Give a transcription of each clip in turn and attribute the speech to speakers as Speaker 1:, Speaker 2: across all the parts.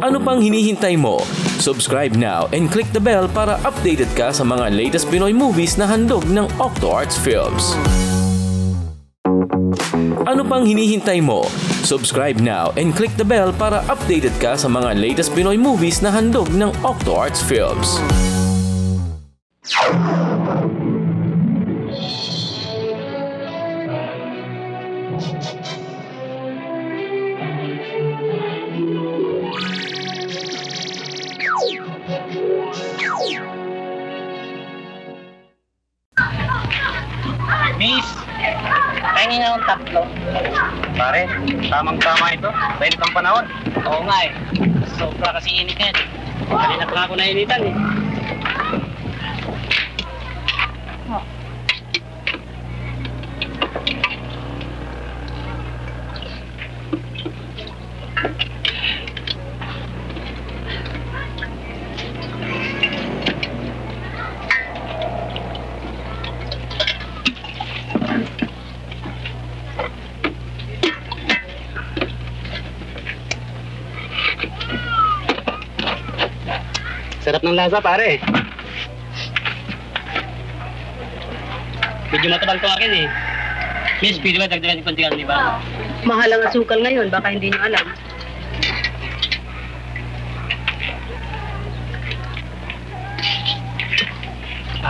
Speaker 1: Ano pang hinihintay mo? Subscribe now and click the bell para updated ka sa mga latest Pinoy movies na handog ng Octo Arts Films. Ano pang hinihintay mo? Subscribe now and click the bell para updated ka sa mga latest Pinoy movies na handog ng Octo Arts Films.
Speaker 2: Miss, pahingin nga ng tatlo. Pare, tamang-tama ito. Dahil ang panahon. Oo nga eh. Sobra kasi init yan. Kanina pa ako nainitan eh. Sarap ng lasa, pare. Medyo matabang to akin eh. Miss, pwede ba dagdagan yung konti di ba?
Speaker 3: Mahal ang asukal ngayon, baka hindi nyo alam.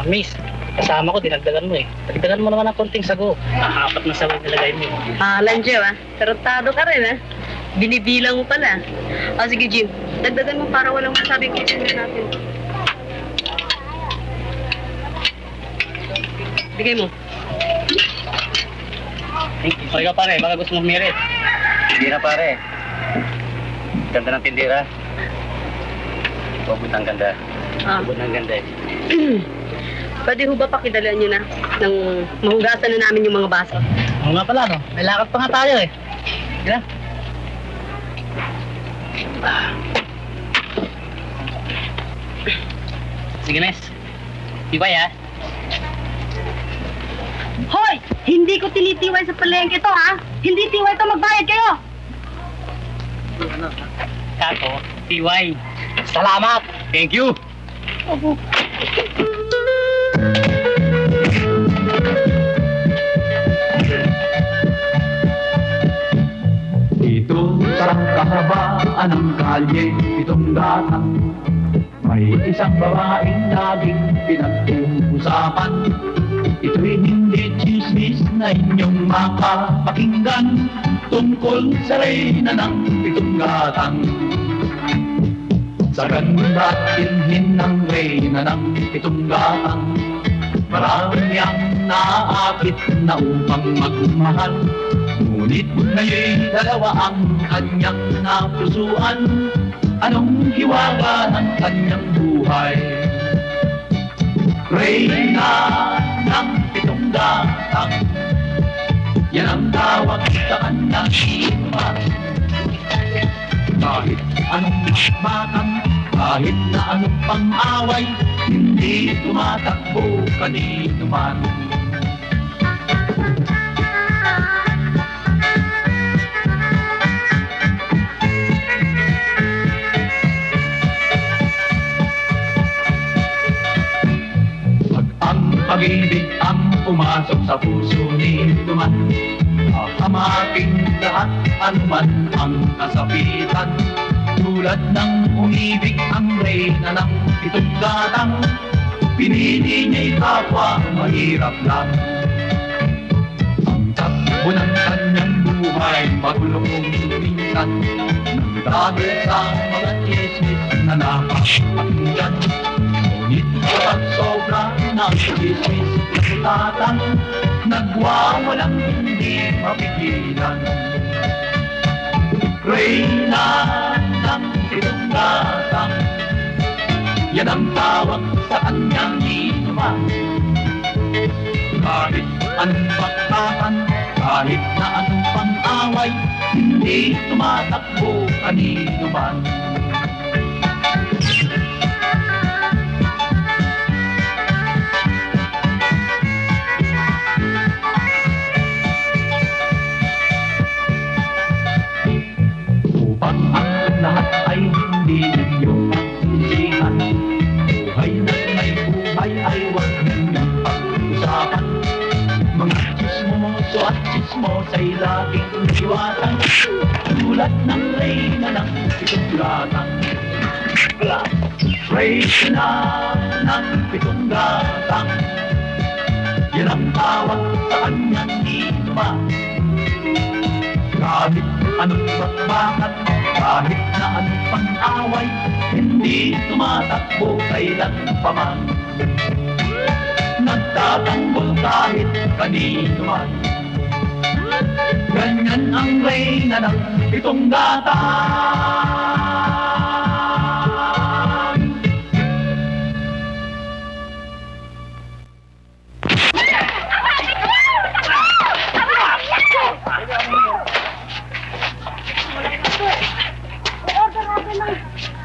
Speaker 2: Miss, kasama ko, dinagdagan mo eh. Dagdagan mo naman ng konting sago. Apat na sago nilagay mo.
Speaker 3: Lanjo tarotado ka rin Binibilang mo pala. Sige Jim, dagdagan mo para walang masabing customer natin. Bigay mo.
Speaker 2: Sorry ka pare, baka gusto mong merit. Hindi na pare. Ganda ng tindera. Huwag ang ganda. Huwag ang ganda eh.
Speaker 3: Pwede ho ba pakidalaan nyo na nang mahugasan na namin yung mga baso?
Speaker 2: Oo nga pala no, may lakad pa nga tayo eh. Sige na. Sige, Nes. Tibay, ha?
Speaker 3: Hoy! Hindi ko tinitiway sa palengke to, ha? Hindi tiway to, magbayad kayo!
Speaker 2: Kako, tiway. Salamat! Thank you!
Speaker 4: Ito sa kahabaan ng kalye, itong gatang may isang babaeng laging pinag-uusapan. Ito'y hindi chismis na inyong makapakinggan tungkol sa reyna ng pitong gatang. Sa ganda at inhin ng reyna ng pitong gatang, marami ang naakit na upang magmahal. Ngunit ngayon'y dalawa ang kanyang napusuan. Anong hiwaga ng kanyang buhay? Reyna ng pitong gatang, yan ang tawag sa kanyang inuman. Kahit anong makmakan, kahit na anong pang-away, hindi tumatakbo kanino man. Pag-ibig ang pumasok sa puso nito man, hahamaking lahat anuman ang kasapitan. Tulad ng umibig ang reyna ng pitong gatang, pinili niya'y kapwa mahirap lang. Ang takbo ng kanyang buhay magulong minsan, nang dahil sa mga chismis na napapakinggan. Ngunit kapag sobra ng chismis na sutatan, nagwawalang hindi mapigilan. Reyna ng pitong gatang, yan ang tawag sa kanyang inuman. Kahit anong baktakan, kahit na anong pang-away, hindi tumatakbo kanino man. Upang ang lahat at chismosa'y laging iwasan. Tulad ng reyna ng pitong gatang. Reyna ng pitong gatang. Yan ang tawag sa kanyang inuman. Kahit anong bakbakan, kahit na anong pang-away, hindi tumatakbo kailan pa man. Nagtatanggol kahit kanino man. Ganyan ang reyna ng pitong gatang.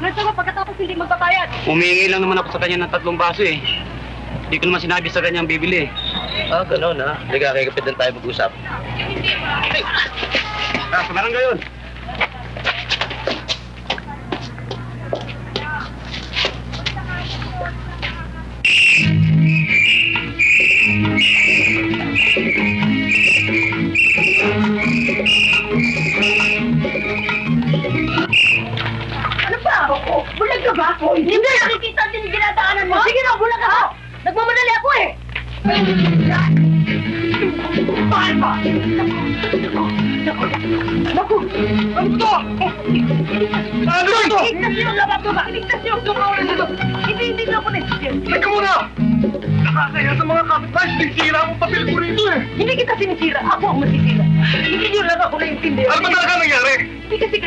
Speaker 3: Nasa ko pagkatapos hindi magpapayad.
Speaker 2: Humingi lang naman ako sa kanya ng 3 baso eh. Hindi ko naman sinabi sa kanya ang bibili eh.
Speaker 5: Ah, gano'n ha? Liga, kay kapit tayo mag-usap.
Speaker 2: Sa barangay yun.
Speaker 3: Ano ba? Bulag ka ba? Hindi mo nakikita din yung dinadaanan mo? Sige na, bulag ako! Nagmamadali ako eh! Bakit ba? Naku! Ano to? Ano ito? Iligtas yung labas ko ba? Iligtas yung tumawalan nito! Hindi na ako nagsisir!
Speaker 2: Teka muna! Nakakaya sa mga kapitbahay, sinisira mo papel ko rito eh!
Speaker 3: Hindi kita sinisira, ako ang masisira. Hindi nyo lang ako naintindihan.
Speaker 2: Ano ba talaga nangyari?
Speaker 3: Hindi kasi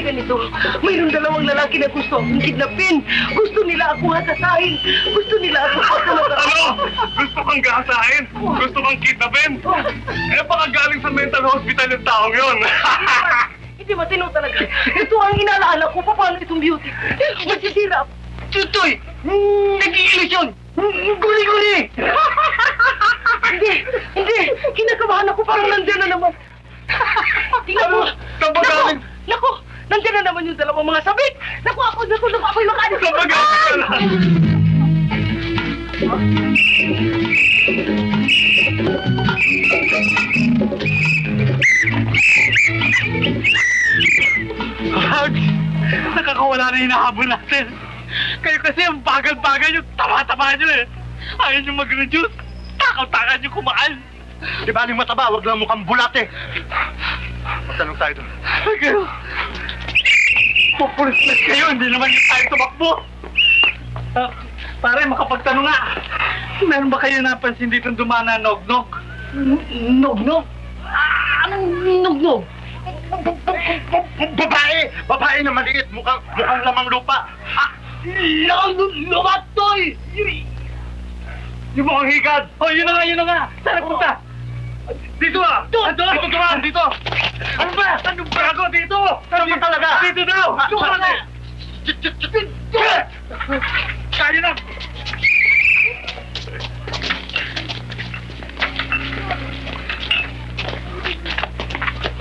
Speaker 3: ganito. Mayroong 2 lalaki na gusto akong kidnapin. Gusto nila ako hatasahin. Gusto nila ako hatasahin.
Speaker 2: Ano? Gusto kang gasahin? Gusto kang kidnapin? Eh baka galing sa mental hospital yung taong yun.
Speaker 3: Hindi matino talaga. Ito ang inaalala ko. Paano itong beauty? Magsisira.
Speaker 2: Tutoy! Nag-iilusyon!
Speaker 3: Guli-guli! Hindi. Kinakabahan ako. Parang nandiyan na naman. Tingnan mo.
Speaker 2: Saan ba galing?
Speaker 3: Naku! Nandiyan na naman yung 2 mga sabik! Naku, ako'y makanis!
Speaker 2: Saan ba galing ka na? Hugs! Nakakawala na hinahabol natin. Kayo kasi ang bagal-bagal yung tama-tama nyo eh. Ayaw nyo mag-reduce. Takaw-takaw nyo kumaan. Di ba aling mataba? Huwag lang mukhang bulat eh. Matanong tayo doon. Ay kayo. Pupulis kayo. Hindi naman yung tayo tumakbo. Pare, makapagtanong nga. Meron ba kayo napansin dito dumana nog-nog? Nog-nog? Anong nog-nog? Babae na maliit. Mukhang lamang lupa. Lumatoy! Yung mukhang higad. Oh, yun na nga. Saan nagpunta? Dito ah! Dito! Ano ba? Gago, dito! Ano ba talaga? Dito daw! Dito ka na! Kaya na!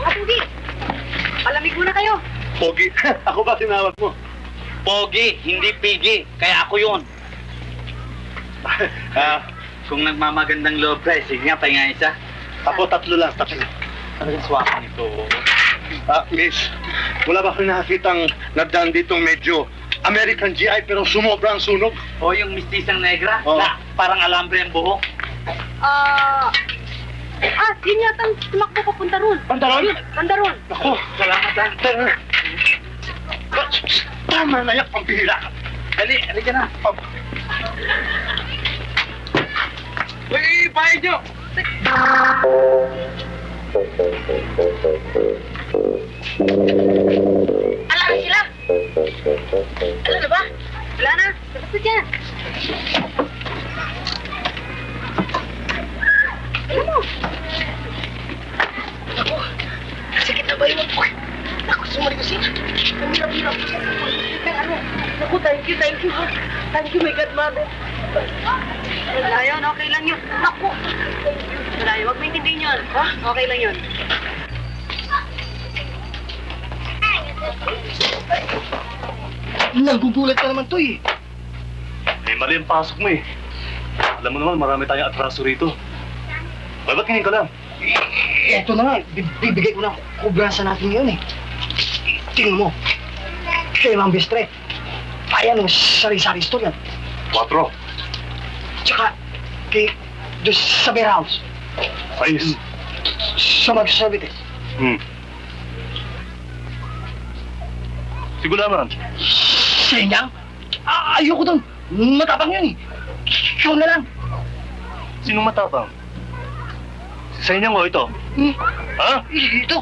Speaker 3: Pogi! Palamig muna kayo!
Speaker 2: Pogi, ako ba tinawag mo?
Speaker 5: Pogi, hindi pigi. Kaya ako yun. Kung nagmamagandang loob ka, sige nga, pahinga isa.
Speaker 2: Ako 3 lang.
Speaker 5: Talagang swako nito.
Speaker 2: Miss, wala ba kayo nakakitang nagdaan ditong medyo American GI pero sumobrang sunog?
Speaker 5: O yung mistisang negra,
Speaker 2: Oo.
Speaker 5: na parang alambre ang buhok.
Speaker 3: Yun yata ang tumakbo papunta ron.
Speaker 2: Pandaron?
Speaker 3: Pandaron.
Speaker 2: Ako,
Speaker 5: Salamat ha.
Speaker 2: Tama na yan, pambihira ka.
Speaker 5: Dali, halika na.
Speaker 2: Uy, bayad nyo!
Speaker 3: Alam na sila! Ano na ba? Wala na. Tapos na dyan. Alam mo. Ako, sakit na ba yun? Ako, sumali ko sila. Kamila-bila. Naku, thank you. Thank you, my God, Mother. Wala yun, okay lang yun. Naku. Wala yun, huwag maintindihin yun. Ha? Okay lang yun.
Speaker 2: Nagugulat ka naman to eh. Eh, mali ang pasok mo eh. Alam mo naman, marami tayong atraso rito. Ba't ngayon ka lang?
Speaker 3: Eto na nga, bibigay ko na kubrasan natin yun eh. Tingnan mo. Kay Mang Bestre. Ayan ang sari-sari store yan.
Speaker 2: 4.
Speaker 3: Tsaka kay doon sa beer house.
Speaker 2: 6.
Speaker 3: Sa magsasabi eh.
Speaker 2: Siguro naman.
Speaker 3: Senyang? Ayoko doon. Matapang yun eh. Ikaw na lang.
Speaker 2: Sinong matapang? Sa inyo mo ito. Ha?
Speaker 3: Ito.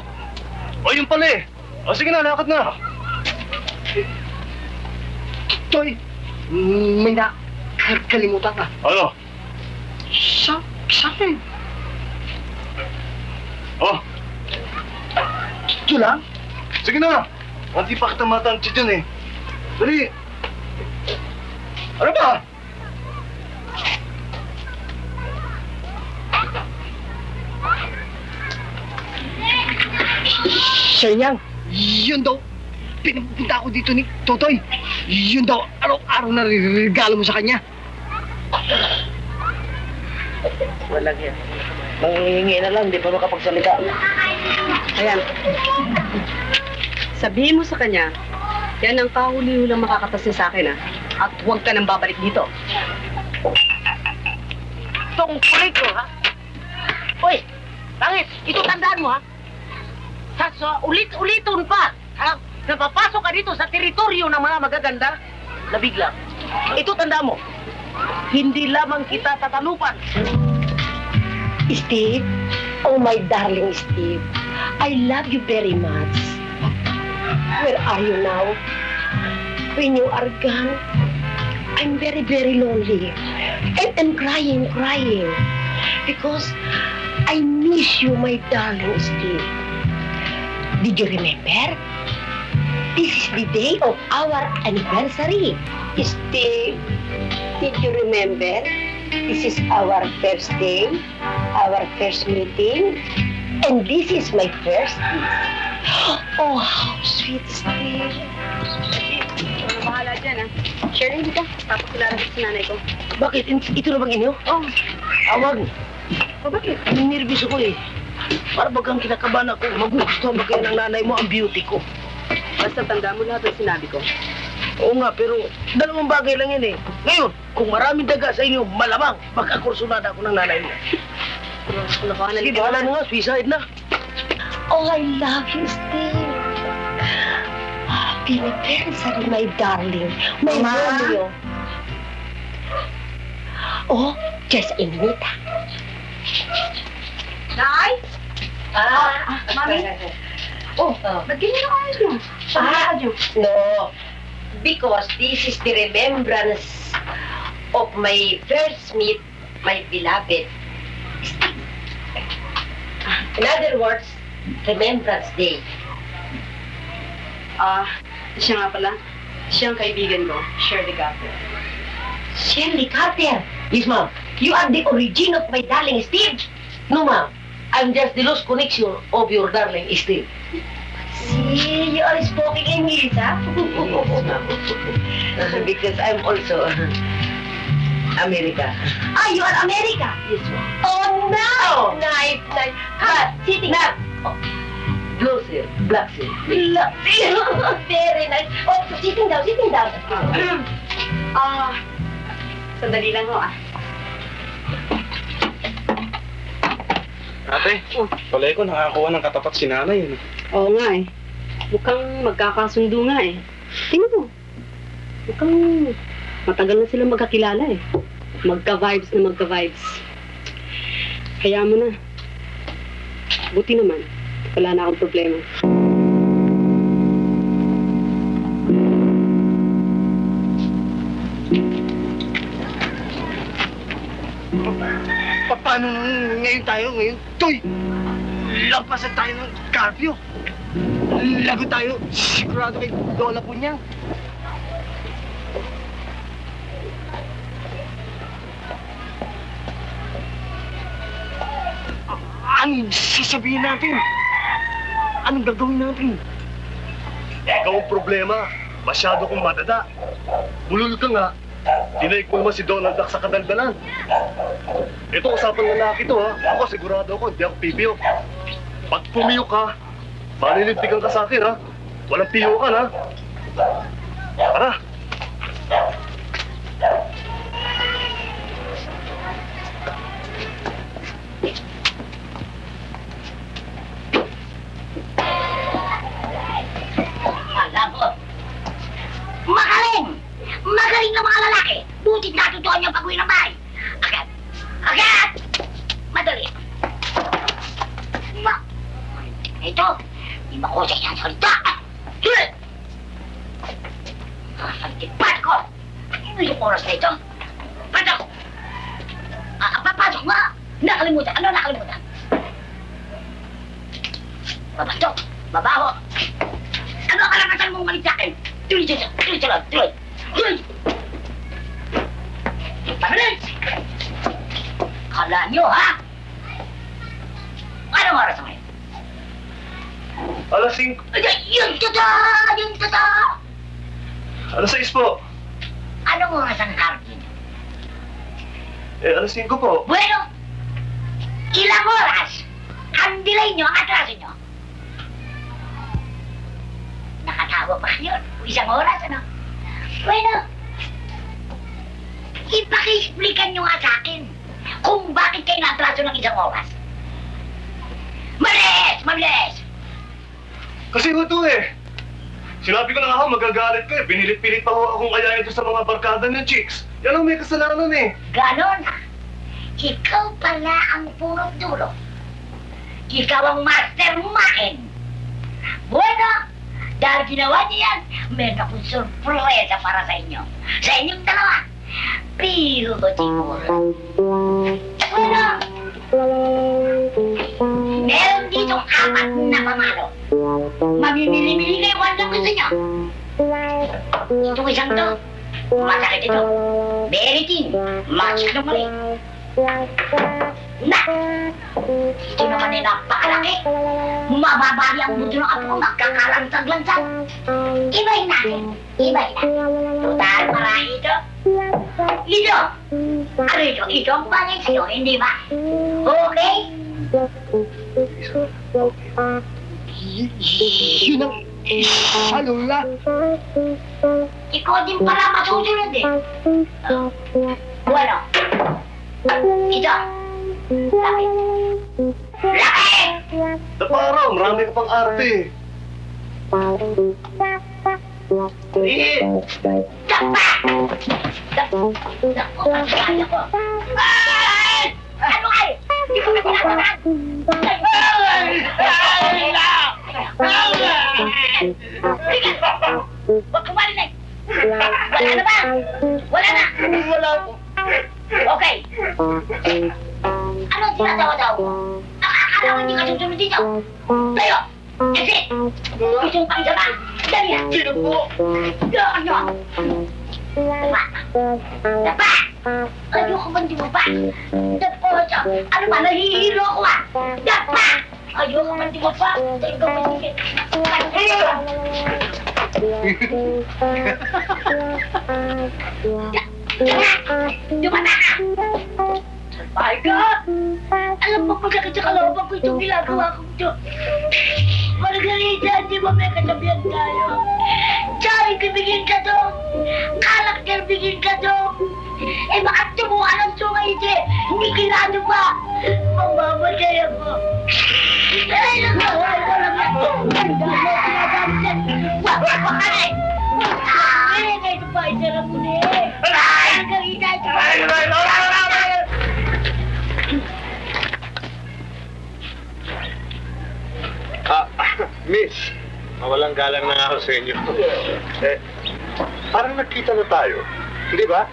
Speaker 2: O yun pala eh. O sige na, lakad na.
Speaker 3: Toy, may nakalimutan ka.
Speaker 2: Ano?
Speaker 3: Sa akin.
Speaker 2: Oh,
Speaker 3: Ito lang.
Speaker 2: sige na. Hindi pa kita matangkit dyan eh. Dali. Ano ba?
Speaker 3: Senyang, yun daw. Pinapunta ako dito ni Totoy. Yun daw, araw-araw na regalo mo sa kanya.
Speaker 6: Walang yan. Manghihingi na lang, di pa makapagsalita.
Speaker 7: Ayan. Sabihin mo sa kanya, yan ang kahuli-hulang makakatas niya sa akin, ha? At huwag ka nang babalik dito.
Speaker 3: Tungkulay ko, ha? Uy, bakit? Ito tandaan mo, ha? Sa ulit-uliton pa, ha? Napapasok ka dito sa teritoryo ng mga magaganda, nabigla. Ito tandaan mo, hindi lamang kita tatalupan.
Speaker 6: Steve, oh my darling Steve, I love you very much. Where are you now? When you are gone, I'm very, very lonely. And I'm crying. Because I miss you, my darling Steve. Did you remember? This is the day of our anniversary. Steve, did you remember? This is our first day, our first meeting, and this is my first kiss. Oh, how sweet, Steve.
Speaker 7: Bahala dyan, ha? Share rin kita. Tapos kilala ko sa nanay ko.
Speaker 6: Bakit? Ito na bang inyo?
Speaker 7: Oh,
Speaker 6: Awag.
Speaker 7: bakit?
Speaker 6: Nervous ako eh. Para bagang kinakabahan ako. Magugustuhan ba kayo ng nanay mo ang beauty ko?
Speaker 7: Basta tanda mo lahat ng sinabi ko.
Speaker 6: Oo nga, pero dalawang bagay lang yan eh. Ngayon, kung maraming daga sa inyo, malamang magkakursunada ako ng nanay mo. Sige, bahala na nga, suicide na. Oh, I love you, Steve. Happy anniversary, my darling. My Romeo. Oh, just a minute.
Speaker 7: Nay? Mami?
Speaker 6: Oh,
Speaker 7: Ba't ganyan ang ayos niyo? Saan niyo?
Speaker 6: no. Because this is the remembrance of my first meet, my beloved. In other words, Remembrance Day.
Speaker 7: Siya nga pala. Siya ang kaibigan ko, Shirley Carter.
Speaker 6: Shirley Carter? Yes, ma'am. You are the origin of my darling Steve. No, ma'am. I'm just the lost connection of your darling Steve. See, you are speaking English, huh? Because I'm also America. Ah, you are America? Yes, ma'am. Oh, no! Nice. But, sitting up. Oh. Blue silk, black silk. Black silk. Very nice. Oh, sitting down.
Speaker 7: Sandali lang ho,
Speaker 2: Ate, palay ko nakakuha ng katapat si nanay.
Speaker 7: Oo nga eh. Mukhang magkakasundo nga eh. Tingnan mo. Mukhang matagal na sila magkakilala eh. Magka-vibes. Kaya mo na. Buti naman. Wala na akong problema.
Speaker 3: Paano ngayon tayo? Toy! Lampasan tayo ng curfew. Lago tayo. Sigurado kay Lola po niya. Anong sasabihin natin? Anong gagawin natin?
Speaker 2: Ikaw ang problema. Masyado kong madada. Bulol ka nga. Tinaik mo naman si Donald Duck sa kadaldalan. Ito, usapang lalaki to ha. Ako, sigurado ako, hindi ako pipiyo. Pag pumiyo ka, malilintigan ka sa akin, ha? Walang piyo ka, ha? Tara!
Speaker 3: Alam ko. Magaling! Magaling na mga lalaki! Butit natutuan niyo pag-uwi ng bahay! Agad! Agad! Madali! Ito! Di makusay yan salita! Tuloy! Pagtipat ko! Ano yung oras na ito? Pasok! Papasok nga! Nakalimutan! Ano nakalimutan? Papasok! Babaho! Ano ang karapatan mong malit sa akin? Tuloy! Tuloy! Pabilis! Kala nyo, ha? Anong oras naman?
Speaker 2: Alas 5.
Speaker 3: Yung totoo!
Speaker 2: Alas 6 po.
Speaker 3: Anong oras ang karapin?
Speaker 2: Alas 5 po.
Speaker 3: Bueno, ilang oras ang delay nyo, ang atraso nyo? Nakatawa pa kayo. Isang oras, ano? Bueno, ipaki-explican nyo nga sa akin kung bakit kayo na-atraso ng isang oras. Mabilis!
Speaker 2: Kasi ito eh. Sinabi ko na nga magagalit ka eh. Binilit-pilit pa ho akong kayain ito sa mga barkada ng chicks. Yan ang may kasalanan eh.
Speaker 3: Ganon ha? Ikaw pala ang purot dulo. Ikaw ang mastermind. Bueno, dahil ginawa niyo yan, meron akong surpresa para sa inyo. Sa inyong dalawa. Pero siguro. Bueno, meron dito 4 na pamalo. Mamimili-mili kayo kung anong gusto nyo. Itong isang to, masakit ito. Very thin, match na mali. Na! Ito naman ay napakalaki. Mababali ang buto ng apo ko, magkakalansag-lansag. Ibahin natin. Total, marami ito. Ito! Ano ito? Ito ang bagay sa'yo, hindi ba? Okay?
Speaker 2: Yun ang salula.
Speaker 3: Ikaw din pala masusunod eh. Bueno. Ito. Laki.
Speaker 2: Parang marami ka pang arte.
Speaker 3: Naku, ang kaya ko. Ay! Ano kayo? Hindi ko na pinatamaan. Sige! Huwag kumarinig! Wala na ba? Wala na!
Speaker 2: Wala po.
Speaker 3: Okay. Ano ang tinatawa-tawa mo? Nakakala ko hindi ka susunod dito. Tayo! Kasi, gusto mo pang isa ba? Dali na!
Speaker 2: Sino po?
Speaker 3: Ano? Dapa! Ayoko bang di mo pa? Dapa! Ano ba? Nahihilo ko ah! Dapa! Ayoko bang di mo pa? Ikaw ba sige? Dumana ka! My God! Alam mo kung sakit sa kalooban ko itong ginagawa ko ito. Margarita, di ba may katabihan tayo? Charing bibigyan ka to! Karakter bigyan ka to! Eh bakit tumuha ng sungay ito? Hindi kilado pa! Mamamatay ako! Ay, nagawal ko lang ako! Ang dami na sinasabi siya! Wag ka rin! Ay, ngayon pa, isarap mo na eh! Margarita, ito!
Speaker 8: Miss, mawalang galang na nga ako sa inyo. Parang nagkita na tayo. Hindi ba?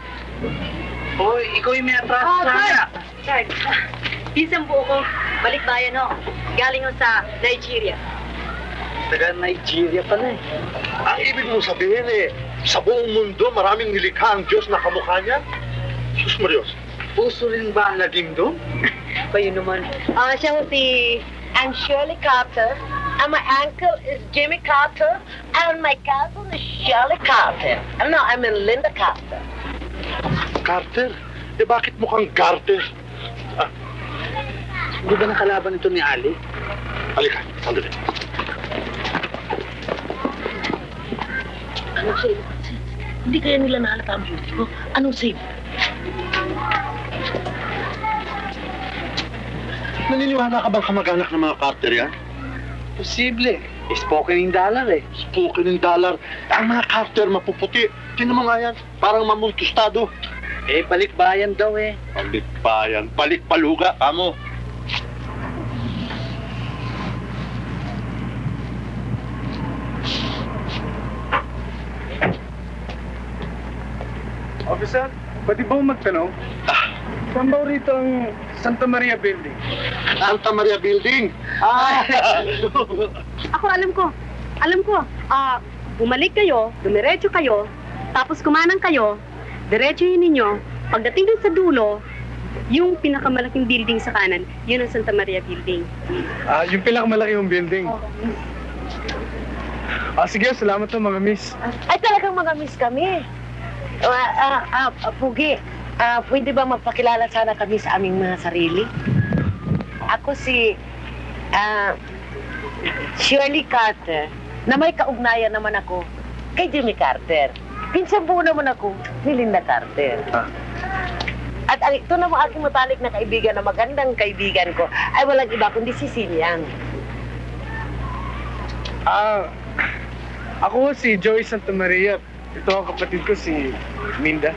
Speaker 5: Hoy, ikaw yung may atraso sa kanya.
Speaker 7: Charles, isang buo ko, balikbayan ho. Galing ho sa Nigeria.
Speaker 5: Taga Nigeria pala eh.
Speaker 8: Ang ibig mong sabihin sa buong mundo maraming nilikha ang Diyos na kamukha niya? Sus Marios.
Speaker 5: Puso rin ba ang lagim doon?
Speaker 7: Kayo naman. Siya ho si I'm Shirley Carter. And my uncle is Jimmy Carter. And my cousin is Shirley Carter. No, I mean Linda Carter.
Speaker 8: Carter? Bakit mukhang Carter?
Speaker 5: Di ba nakalaban ito ni Ali?
Speaker 8: Halika, sandali.
Speaker 6: Anong save? Hindi kaya nila nahalata ang beauty ko. Anong save?
Speaker 8: Naniniwala ka bang kamag-anak ng mga Carter yan?
Speaker 5: Posible. Spoken in dollar eh.
Speaker 8: Spoken in dollar. Ang mga Carter mapuputi. Tingnan mo nga yan. Parang mamultustado.
Speaker 5: Eh, balikbayan daw eh.
Speaker 8: Balikbayan. Balikpaluga, kamo.
Speaker 2: Officer, pwede ba magtanong? Saan ba rito ang Santa Maria Building?
Speaker 8: Santa Maria Building.
Speaker 3: Ako, alam ko. Bumalik kayo, dumiretso kayo, tapos kumanang kayo, diretsuhin ninyo. Pagdating dun sa dulo, yung pinakamalaking building sa kanan, yun ang Santa Maria Building.
Speaker 2: Yung pinakamalaki yung building. Sige, salamat po mga miss.
Speaker 6: Ay, talagang mga miss kami. Pugi, pwede ba magpakilala sana kami sa aming mga sarili? Ako si Shirley Carter, na may kaugnayan naman ako kay Jimmy Carter. Pinsan buo naman ako ni Linda Carter. At ito naman aking matalik na kaibigan na magandang kaibigan ko ay walang iba kundi si Silian.
Speaker 2: Ako si Joey Santa Maria. Ito ang kapatid ko si Minda.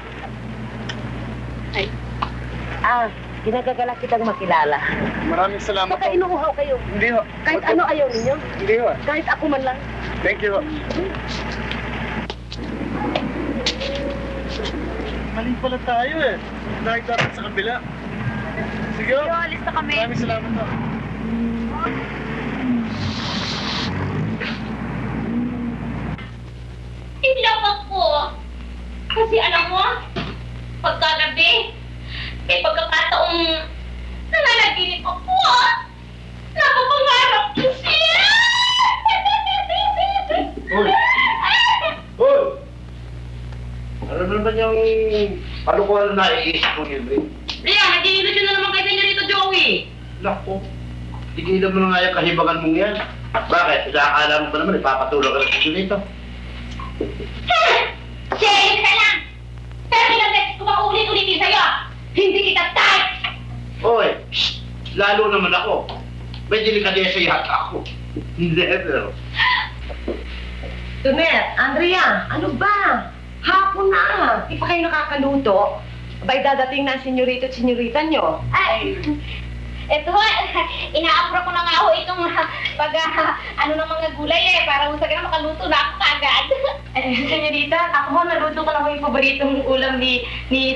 Speaker 6: Ginagagalak kitang makilala.
Speaker 2: Maraming salamat
Speaker 6: Baka
Speaker 2: po.
Speaker 6: inuuhaw kayo.
Speaker 2: Hindi ho.
Speaker 6: Kahit ano ayaw ninyo.
Speaker 2: Hindi ho.
Speaker 6: Kahit ako man lang.
Speaker 2: Thank you ho.
Speaker 8: Mali pala tayo eh. Dahil dapat sa kabila.
Speaker 2: Sige ho.
Speaker 3: Alis na kami.
Speaker 2: Maraming salamat ho.
Speaker 9: Ilawag ko. Kasi alam mo, pagkagabi, may pagkakataong nananaginip ako, napapangarap ko siya.
Speaker 8: Hoy! Hoy! Ano naman yung palukuhan na naiisip mo, Gilbert?
Speaker 9: Riyan, nag-iilusyon na naman kay Senyorito Joey.
Speaker 8: Naku, tigilan mo na nga yung kahibangan mong yan. Bakit? Inaakala mo ba naman ipapatulog ka na dito?
Speaker 9: Jealous ka lang! Pero ilang beses ko paulit-ulitin sa'yo, hindi kita type!
Speaker 8: Hoy! Shh! Lalo naman ako. May delikadesa yata ako. Never.
Speaker 6: Tumer, Andrea, ano ba? Hapon na. Di pa kayo nakakaluto? Abay, dadating na ang senyorito at senyorita nyo.
Speaker 9: Ay, eto, inaapro ko na nga ho itong ano ng mga gulay eh, para kung sa'kin na makaluto na ako kaagad.
Speaker 6: Senyorita, ako naluto ko na ko yung paboritong ulam ni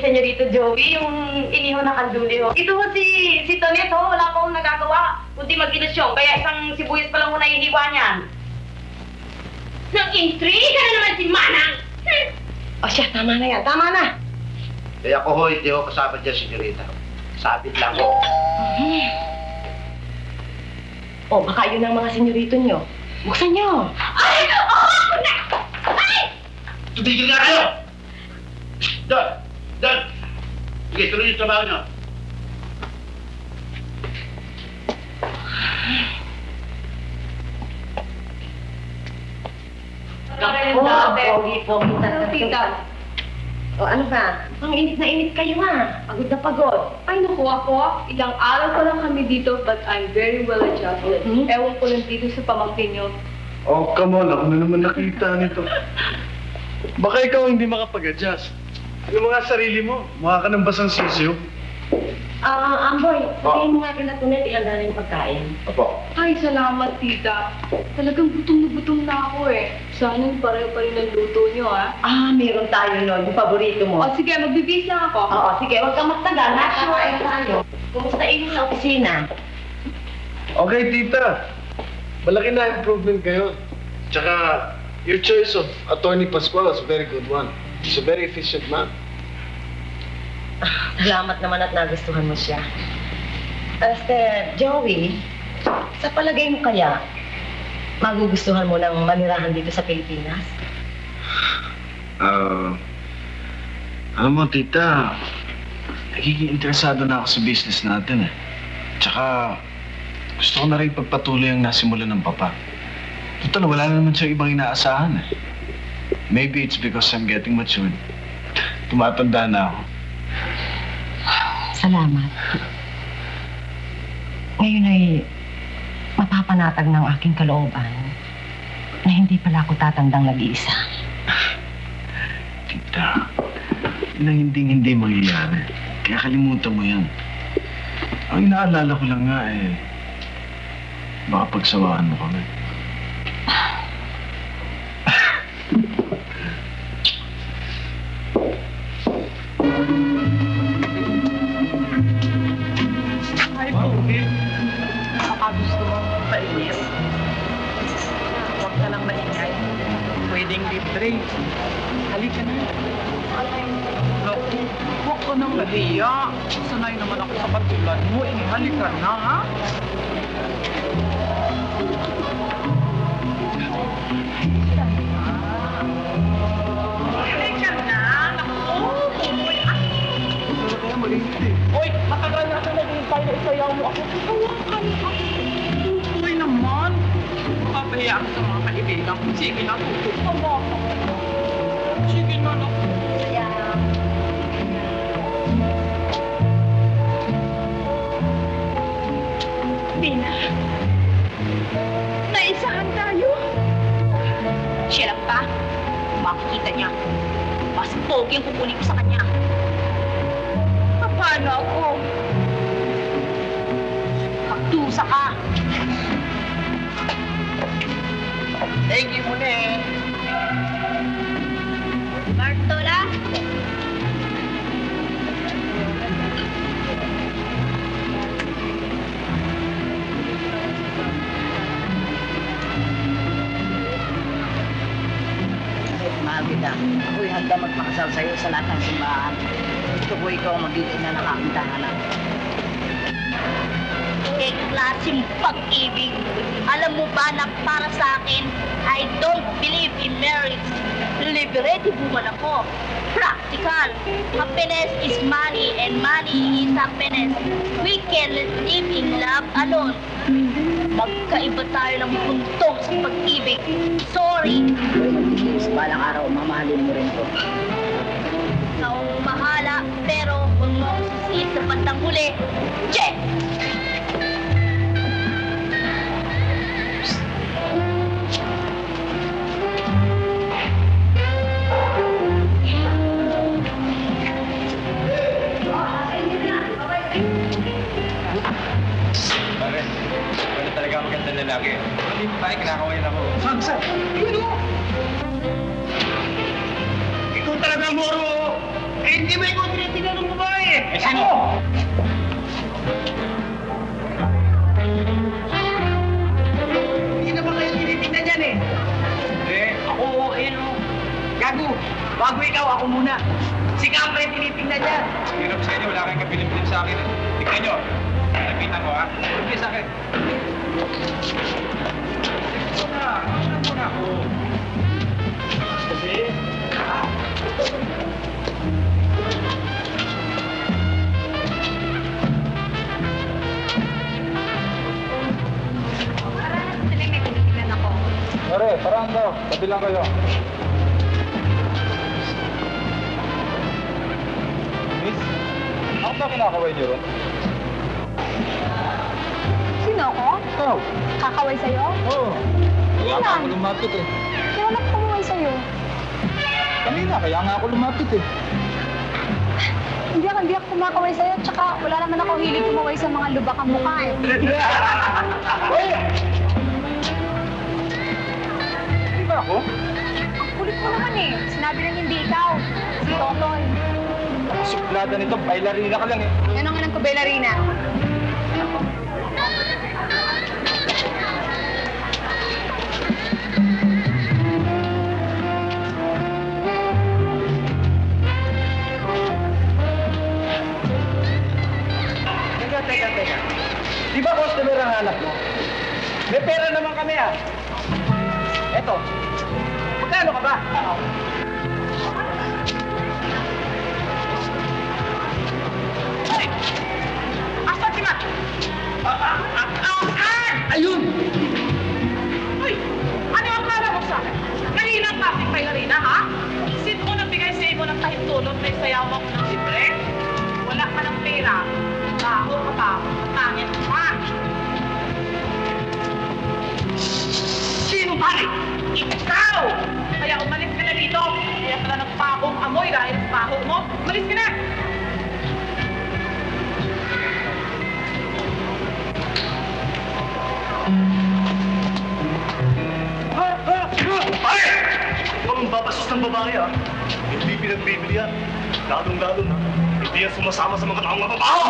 Speaker 6: Senyorito Joey, yung iniho na kanduli ho. Ito ho si Tonet ho, wala pa akong nagagawa, kundi mag-ilusyon, kaya isang sibuyas pa lang ho nahihiwa niyan.
Speaker 9: Nang intriga na naman si Manang!
Speaker 6: O siya, tama na yan, tama na.
Speaker 8: Kaya ako ho, hindi ho kasama dyan, senyorita. Sabit lang ho.
Speaker 6: O, baka yun ang mga senyorito nyo. Buksan nyo.
Speaker 9: Ay! Ako na! Ay!
Speaker 8: Tumigil nga kayo! Doon! Doon! Sige, tuloy yung trabaho nyo.
Speaker 6: Tita. O, ano ba? Ang init na init kayo ha. Pagod na pagod.
Speaker 10: Ay, naku ako. Ilang araw pa lang kami dito, but I'm very well adjusted. Ewan ko lang dito sa pamangkin nyo.
Speaker 2: Oh, come on. Ako na naman nakita nito. Baka ikaw hindi makapag-adjust. Yung mga sarili mo, mukha ka ng basang sisiyo.
Speaker 6: Amboy, sabihin mo nga kila Tunet, ihanda na yung pagkain.
Speaker 8: Opo.
Speaker 10: Ay, salamat, tita. Talagang gutom na ako eh. Sana yung pareho pa rin ng luto nyo, ah.
Speaker 6: Meron tayo nun, yung paborito mo.
Speaker 10: O, sige, magbibis lang ako.
Speaker 6: Oo, sige, huwag kang magtagal. Nakakain tayo. Kumusta inyo sa opisina?
Speaker 2: Okay, tita. Malaki na improvement kayo. Tsaka, your choice of Attorney Pascual is a very good one. He's a very efficient man.
Speaker 6: Salamat naman at nagustuhan mo siya. Joey, sa palagay mo kaya, magugustuhan mo ng manirahan dito sa Pilipinas?
Speaker 2: Alam mo, tita, nagiging interesado na ako sa business natin eh. Tsaka,
Speaker 11: Gusto ko na rin pagpatuloy ang nasimulan ng papa. Total, wala na naman siya ibang inaasahan eh. Maybe it's because I'm getting matured. Tumatanda na ako.
Speaker 6: Salamat. Ngayon ay mapapanatag ng aking kalooban na hindi pala ako tatandang nag-iisa.
Speaker 11: Tita, yun ang hindi mangyayari. Kaya kalimutan mo yan. Ang inaalala ko lang nga eh, baka pagsawaan mo kami.
Speaker 2: Ay, Bobby. Baka gusto mo painis. Huwag ka lang maingay. Pwedeng libre. Halika na. Naku, huwag ka nang mahiya. Sanay naman ako sa katulad mo. Halika na, ha? Halika na. Naku, uy. Uy, matagal na ito naghihintay na isayaw mo ako. Hawakan ako. Uy naman. Mapapahiya ako sa mga kaibigan ko. Sige na, tutupan mo ako. Sige na, naku.
Speaker 9: Dina, naisahan tayo. Siya lang pa. Makikita niya. Mas pogi ang kukunin ko sa kanya. Paano ako? Magdusa ka.
Speaker 2: Thank you muna eh.
Speaker 9: Bartola?
Speaker 3: Mahal kita. Ako'y handa magpakasal sa'yo sa lahat ng simbahan. Gusto ko ikaw magiging na ng aking tahanan.
Speaker 9: Eh, klaseng pag-ibig. Alam mo ba na para sa akin, I don't believe in marriage. Liberated woman ako. Practical. Happiness is money and money is happiness. We can live in love alone. Magkaiba tayo ng puntong sa pag-ibig. Sorry.
Speaker 3: Sa balang araw, mamahalin mo rin ko.
Speaker 9: Naong mahala, pero huwag mo ako sisihin sa bandang huli. Che!
Speaker 11: Pare, wala talaga magandang lalaki. Hindi mo tayo, kinakawayan ako.
Speaker 2: Saan? Yun o! Ikaw talaga, Moro! Eh, hindi ba ikaw tinitingnan ng babae? Eh, sino? Hindi na ba kayo tinitingnan yan eh? Eh, ako, ayun o. Gago, bago ikaw, ako muna. Si Capre tinitingnan yan.
Speaker 11: Hirap sa inyo, wala kayong kabilim-bilim sa akin eh. Tignan nyo. Lapitan ko ha. Hindi sa akin. Ito na. Ito muna ako. Kasi...
Speaker 12: Pare, parang daw. Tabi lang kayo. Miss, ako ba kinakaway niyo ron?
Speaker 10: Sino ako?
Speaker 12: Ikaw.
Speaker 10: Kakaway sa'yo?
Speaker 12: Oo. Kaya nga
Speaker 10: Ilan?
Speaker 12: ako lumapit eh.
Speaker 10: Kailan ako kumaway sa'yo?
Speaker 12: Kanina, kaya nga ako lumapit eh.
Speaker 10: Hindi ako kumakaway sa'yo, tsaka wala naman ako hilig kumaway sa mga lubak ang mukha eh.
Speaker 12: Hindi ba ako?
Speaker 10: Ang kulit mo naman eh. Sinabi lang hindi ikaw. Si Totoy.
Speaker 12: Ang suplada nito, bailarina ka lang eh.
Speaker 10: Yan ang alam ko, Bellarina.
Speaker 2: Teka. Di ba customer ang hanap mo? May pera naman kami ah. Eto. Magkano ka ba? Ay! Asan si Matt?
Speaker 3: Mali! Ikaw! Kaya umalis ka na dito. Kaya ka na ng pahong amoy dahil sa pahong mo. Umalis ka na!
Speaker 8: Pare! Huwag babastos ng babae, ha? Hindi pinagbibili yan. Lalong-lalo na. Hindi yan sumasama sa mga taong mababaho!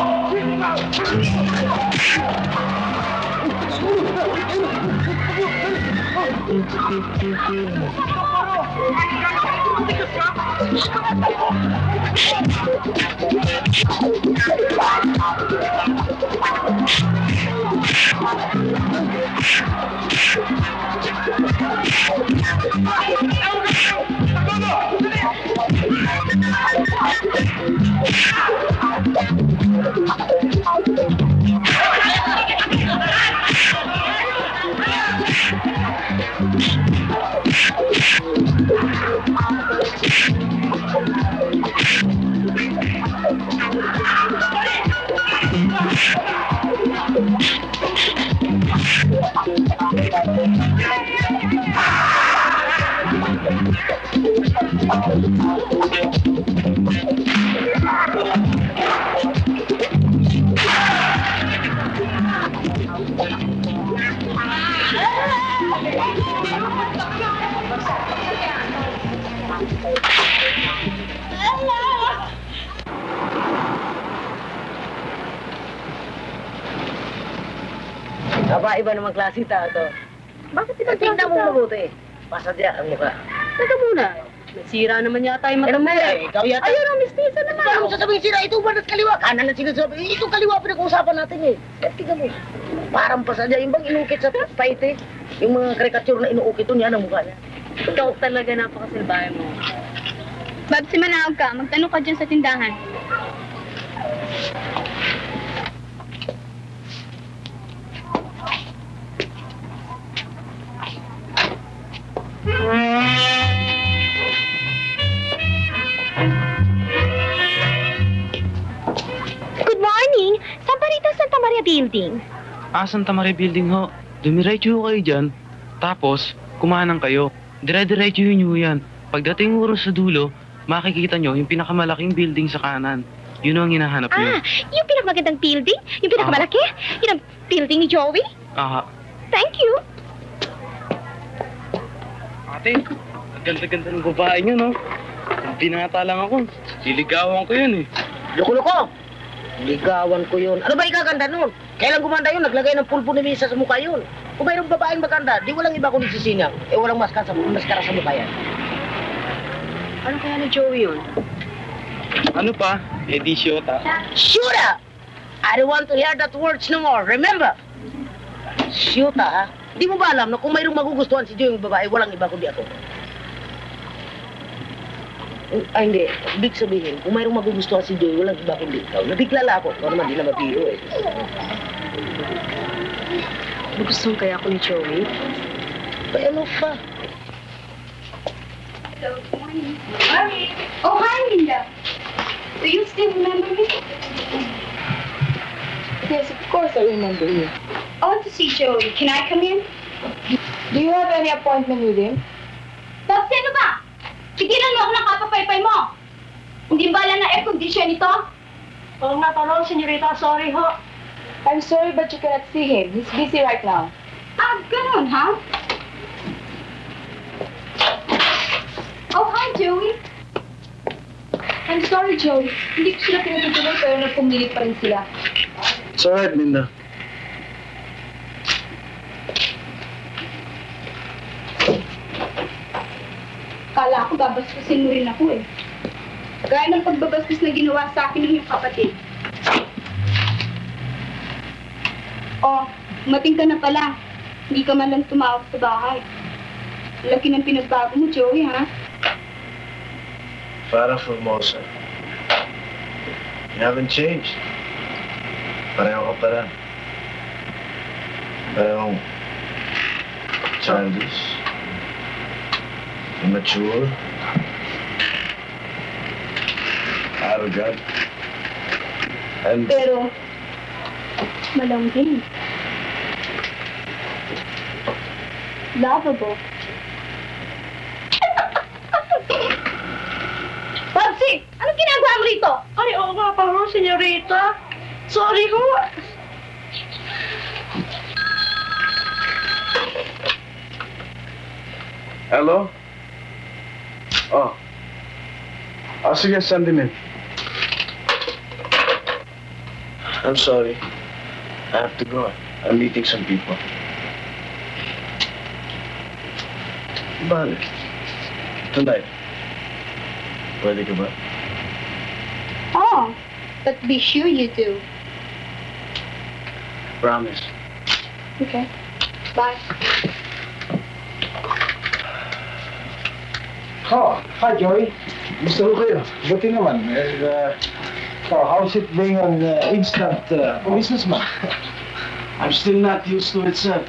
Speaker 6: Aba, iba naman klase tao to. Bakit tingnan mo mabuti? Pasadya ang mukha.
Speaker 7: Teka muna. Nasira naman yata yung mata mo.
Speaker 6: Ikaw yata.
Speaker 7: Ayun ang mistisa naman.
Speaker 6: Ano mo sasabihin sila? Ito ba at kaliwa? Kanan ang sinasabi. Itong kaliwa pinag-uusapan natin eh. Tingnan mo. Parang pasadya. Yung bang inukit sa fight eh. Yung mga karikature na inuukit doon, yan ang mukha niya.
Speaker 7: Ikaw talaga napakasilbahe mo.
Speaker 9: Babs, manawag ka. Magtanong ka dyan sa tindahan.
Speaker 13: Good morning! Saan ba rito Santa Maria Building?
Speaker 14: Santa Maria Building ho. Dumiretso kayo dyan. Tapos, kumanan kayo. Dire-diretso yun yan. Pagdating oras sa dulo, makikita nyo yung pinakamalaking building sa kanan. Yun ang hinahanap nyo.
Speaker 13: Yung pinakamagandang building? Yung pinakamalaki? Yun ang building ni Joey? Thank you!
Speaker 14: Ate, ang ganda-ganda ng babae nyo, no? Kung binata lang ako, liligawan ko yun eh.
Speaker 6: Loko-loko! Ligawan ko yun. Ano ba ikaganda nun? Kailan gumanda yun? Naglagay ng pulpo ni Misa sa mukha yun. Kung mayroong babaeng maganda, di walang iba kundi si Sinang. Eh walang maskara sa mukha yan.
Speaker 7: Ano kaya ni Joey yun?
Speaker 14: Ano pa? Eh di siyota.
Speaker 6: Shoota! I don't want to hear that words no more. Remember? Shoota, ha? Di mo ba alam na kung mayroong magugustuhan si Joey yung babae, walang iba kundi ako? Ay, hindi. Ibig sabihin, kung mayroong magugustuhan si Joey, walang iba kundi ikaw. Nabigla lang ako. Ikaw naman, di na mabiro eh.
Speaker 7: Gusto kaya ako ni Joey?
Speaker 6: Ay, ano pa?
Speaker 9: Hello, good morning. Hi. Oh, hi, Linda. Do you still remember me?
Speaker 10: Yes, of course I remember you.
Speaker 9: I want to see Joey. Can I come in?
Speaker 10: Do you have any appointment with him?
Speaker 9: Bob, sino ba? Tigilan mo ako ng kapapaypay mo. Hindi ba lang na air condition ito?
Speaker 7: Oo nga, tanong, senyorita. Sorry ho.
Speaker 10: I'm sorry, but you cannot see him. He's busy right now.
Speaker 9: Ah, ganun, ha? Oh, hi, Joey.
Speaker 10: I'm sorry, Joey. Hindi ko sila pinatutuloy pero nagpumilit pa rin sila.
Speaker 11: It's alright, Linda.
Speaker 9: Kala ko babaskusin mo rin ako eh. Gaya ng pagbabaskus na ginawa sa akin ng iyong kapatid. Oh, mating ka na pala. Hindi ka man lang tumawag sa bahay. Laki ng pinagbago mo, Joey, ha?
Speaker 11: Para Formosa. You haven't changed. Pareho ka pa rin. Parehong childish, immature, arrogant, and...
Speaker 9: Pero, malambing. Lovable.
Speaker 3: senyorita. Sorry ho.
Speaker 11: Hello? Oh. Sige, send him in. I'm sorry. I have to go. I'm meeting some people. Bale. Tonight. Pwede ka ba?
Speaker 13: Oh, but be sure you do.
Speaker 11: Promise.
Speaker 13: Okay. Bye.
Speaker 15: Oh, hi Joey. Gusto ko kayo. Buti naman. How's it being an instant businessman?
Speaker 11: I'm still not used to it, sir.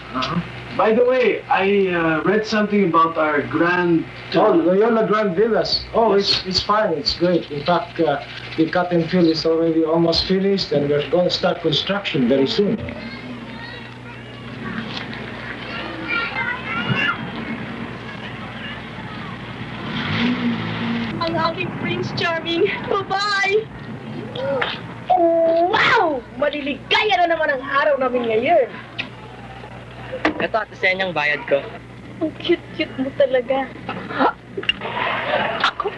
Speaker 11: By the way, I read something about our grand...
Speaker 15: Loyola Grand Villas. Oh, it's fine. It's great. In fact, the cut and fill is already almost finished, and we're going to start construction very soon.
Speaker 3: Ang aking Prince Charming. Bye-bye! Oh, wow! Maliligaya na naman ang araw namin ngayon.
Speaker 16: Ito, ate Senyang bayad ko.
Speaker 3: Ang cute-cute mo talaga. Ako?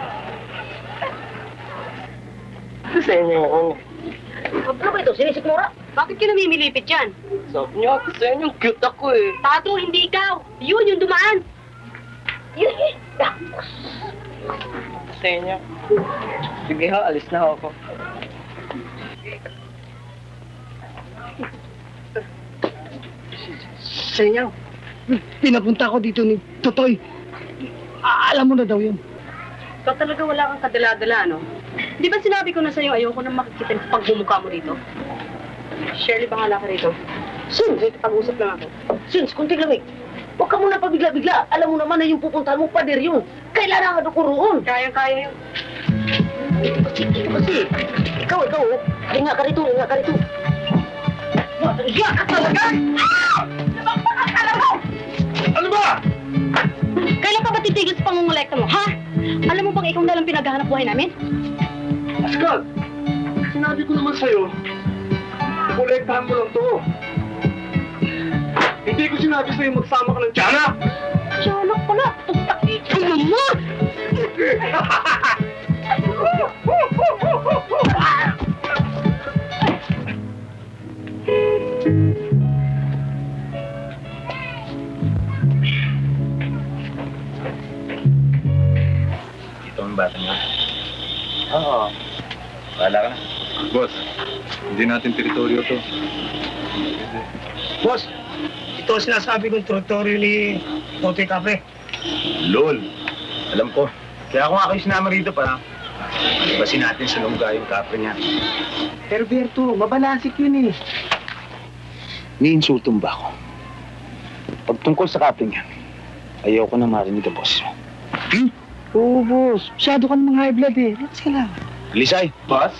Speaker 16: Ate Senyang.
Speaker 3: Ano ba ito? Sinisikmura? Bakit ka namimilipit yan?
Speaker 16: Sabi niyo, ate Senyang, cute ako eh.
Speaker 3: Tato, hindi ikaw. Yun, yung dumaan. Yun.
Speaker 16: Senyang. Sige ho, alis na ako.
Speaker 15: Senyang, pinapunta ko dito ni Totoy. Alam mo na daw yun.
Speaker 3: Ikaw talaga wala kang kadala-dala, no? Di ba sinabi ko na sa'yo ayoko nang makikita yung pagbumukha mo dito? Shirley, pangalan ka rito. Sins, pag-usap lang ako. Sins, kunting lamig. Huwag ka muna pabigla-bigla. Alam mo naman na yung pupuntahan mo, pader yun. Kailangan ako roon. Kayang-kaya yun. Ito kasi. Ikaw. Ringa ka rito. Ringa ka talaga!
Speaker 11: Ano ba?
Speaker 3: Kailan ka ba titigil sa pangungulekta mo, ha? Alam mo bang ikaw na lang pinaghahanap buhay namin?
Speaker 11: Pascal, sinabi ko naman sa'yo, kolektahan mo lang to. Hindi ko sinabi sa'yo magsama ka ng tiyanak.
Speaker 3: Tiyanak pala. Ito mo!
Speaker 11: Ito ang bata niya. Oo. Bahala ka na.
Speaker 12: Boss, hindi natin teritoryo to.
Speaker 15: Boss, ito ang sinasabi kong teritoryo ni Totoy Capre.
Speaker 11: Lol, alam ko. Kaya ako nga kayo sinama rito para basin natin sa lungga yung kapre niya.
Speaker 15: Herberto, mabalasik yun eh.
Speaker 11: Ni-insulto ba ako? Pag tungkol sa kapre niya, ayaw ko na marinig ang boss mo.
Speaker 15: Oo, boss. Masyado ka namang high blood eh. Relax ka lang.
Speaker 11: Lisay, boss?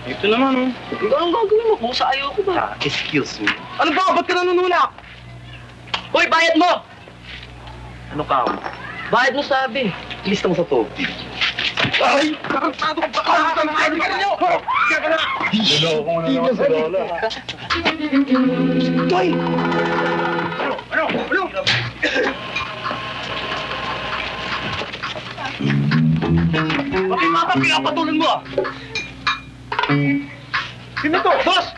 Speaker 16: Ito naman, oh. Anong gagawin mo kung sa ayaw ko ba?
Speaker 11: Excuse me.
Speaker 16: Ano ba? Ba't ka nanunulak? Hoy, bayad mo!
Speaker 11: Ano ka?
Speaker 16: Bayad mo sabi.
Speaker 11: Lista mo sa to.
Speaker 16: Ay! Nakantado ka ba? Ano ka ninyo? Kaya ka na!
Speaker 11: Niloko mo na naman sa lola.
Speaker 15: Toy!
Speaker 16: Ano? Bakit mga pinapatulan mo ah?
Speaker 15: Sino to? Boss!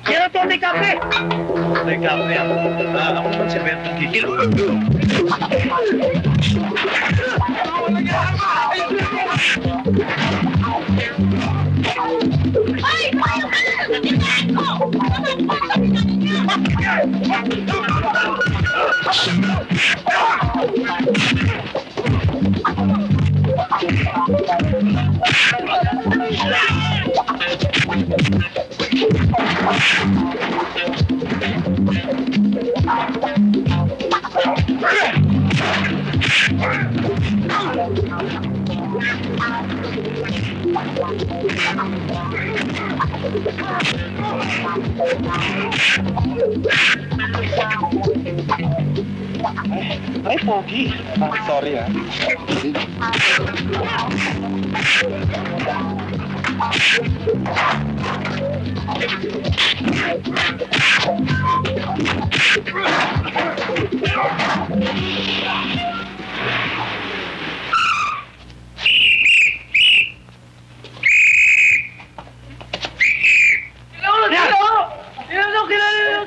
Speaker 15: Sino to, Totoy Capre?
Speaker 11: Totoy Capre ah. Ako naman si Bertong Kikil.
Speaker 3: Ay! Paano ka na sa tindahan ko?
Speaker 12: Ay, Pogi. Sorry ah.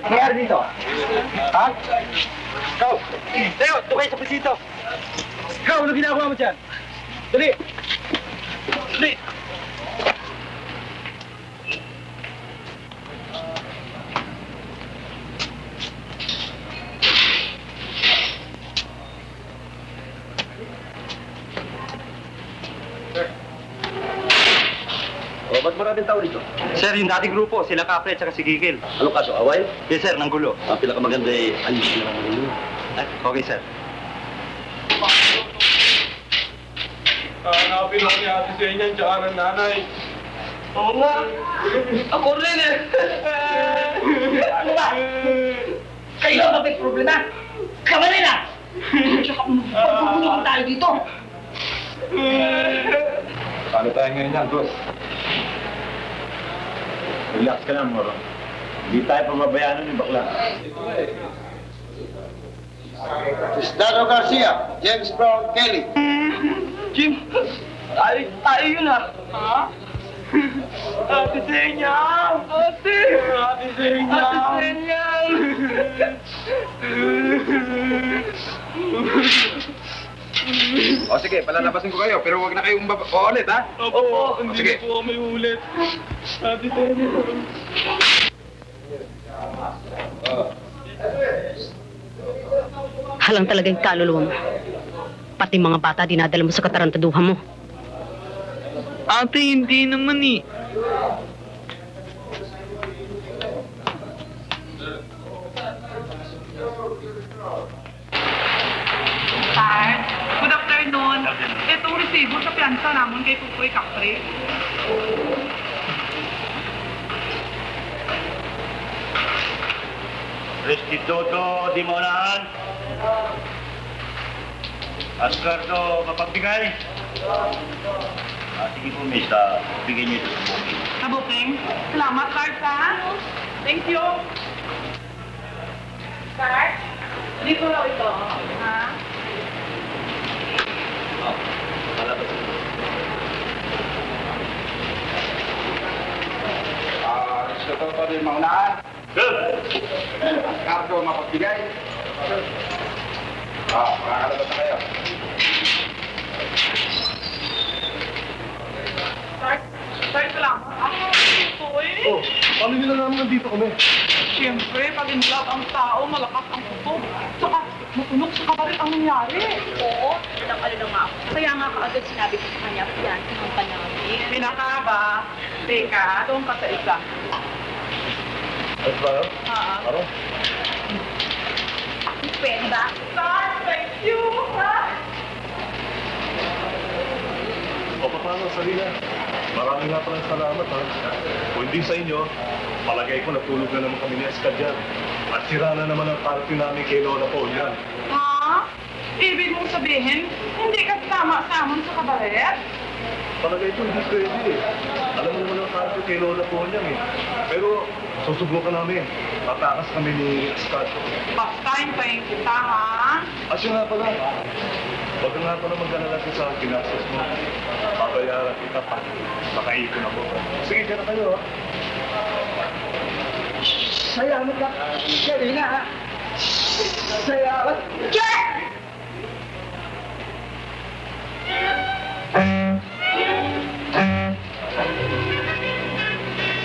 Speaker 2: Nangyari dito? Ha? Ikaw! Tayo! Tukay sa presito! Ikaw! Ano ginagawa mo dyan? Dali! Dali!
Speaker 8: O, ba't maraming tao dito?
Speaker 2: Sir, yung dating grupo, sila Kapre at saka si Gigil.
Speaker 8: Anong kaso, away?
Speaker 2: Yes, sir, ng gulo.
Speaker 8: Ang pinakamaganda ay ayos na lang ang gulo.
Speaker 2: Okay, sir.
Speaker 12: Hanapin ako ni Ate Senya at saka ng nanay.
Speaker 2: Oo nga. Ako rin eh. Ano ba? Kayo ba may problema? Kama nila! Tsaka pagpupunin tayo dito.
Speaker 12: Paano tayo ngayon yan, Dos?
Speaker 11: Relax ka lang, Moro. Hindi tayo pababayaan ng bakla.
Speaker 15: Estado Garcia, James Brown Kelly.
Speaker 2: Jim, tayo yun ah. Ha? Ate Senya! Ate! Ate Senya! Ate Senya!
Speaker 12: O sige, palalabasin ko kayo, pero huwag na kayong uulit, ha?
Speaker 2: Opo,
Speaker 12: hindi sige.
Speaker 2: po kami ulit. Ate Senya.
Speaker 6: Halang talagang kaluluwa mo. Pati mga bata dinadala mo sa katarantaduhan mo.
Speaker 14: Ate, hindi naman eh.
Speaker 17: Sir, good afternoon. Itong resibo sa piyansa namin kay Pupoy Kapre.
Speaker 2: Restituto di Maunahan. Ascardo mapagbigay. Sige po, miss. Bigyan niyo ito sa booking.
Speaker 17: Sa booking? Salamat, sir, ha? Thank you. Sir, dito lang ito. Ha?
Speaker 2: Malabas.
Speaker 12: Restituto di Maunahan. Ascardo mapagbigay. Makakalabas na kayo.
Speaker 17: Sir, salamat. Ako, eh.
Speaker 8: Oh, paano nyo na naman nandito kami?
Speaker 17: Siyempre, pag in love ang tao, malakas ang puto. Tsaka, matunog sa kabarit ang nangyari.
Speaker 9: Oo, ilang nga ako. Kaya nga kaagad sinabi ko sa kanya, yan, kinampa namin.
Speaker 17: Pinaka ba? Teka, doon ka sa isa.
Speaker 8: Ay, ba?
Speaker 17: Oo.
Speaker 9: Pwede ba?
Speaker 17: Sir, thank you, ha?
Speaker 8: O, paano, Sarina? Maraming nga palang salamat, ha? Kung hindi sa inyo, palagay ko natulog na naman kami ni Esca dyan. At sira na naman ang party namin kay Lola Paul yan.
Speaker 17: Ha? Ibig mong sabihin, hindi ka tama sa amon sa kabaret?
Speaker 8: Palagay ko hindi pwede eh. Alam mo naman ang party kay Lola Paul yan eh. Pero susubukan namin. Tatakas kami ni Esca.
Speaker 17: Basta hintayin kita, ha?
Speaker 8: At yun nga pala. Huwag ka nga pala mag-alala sa ginastos mo. Babayaran kita pa. Makaipon ako. Sige, dyan na kayo, ha?
Speaker 2: Salamat ka, Sharina, ha? Salamat. Jack!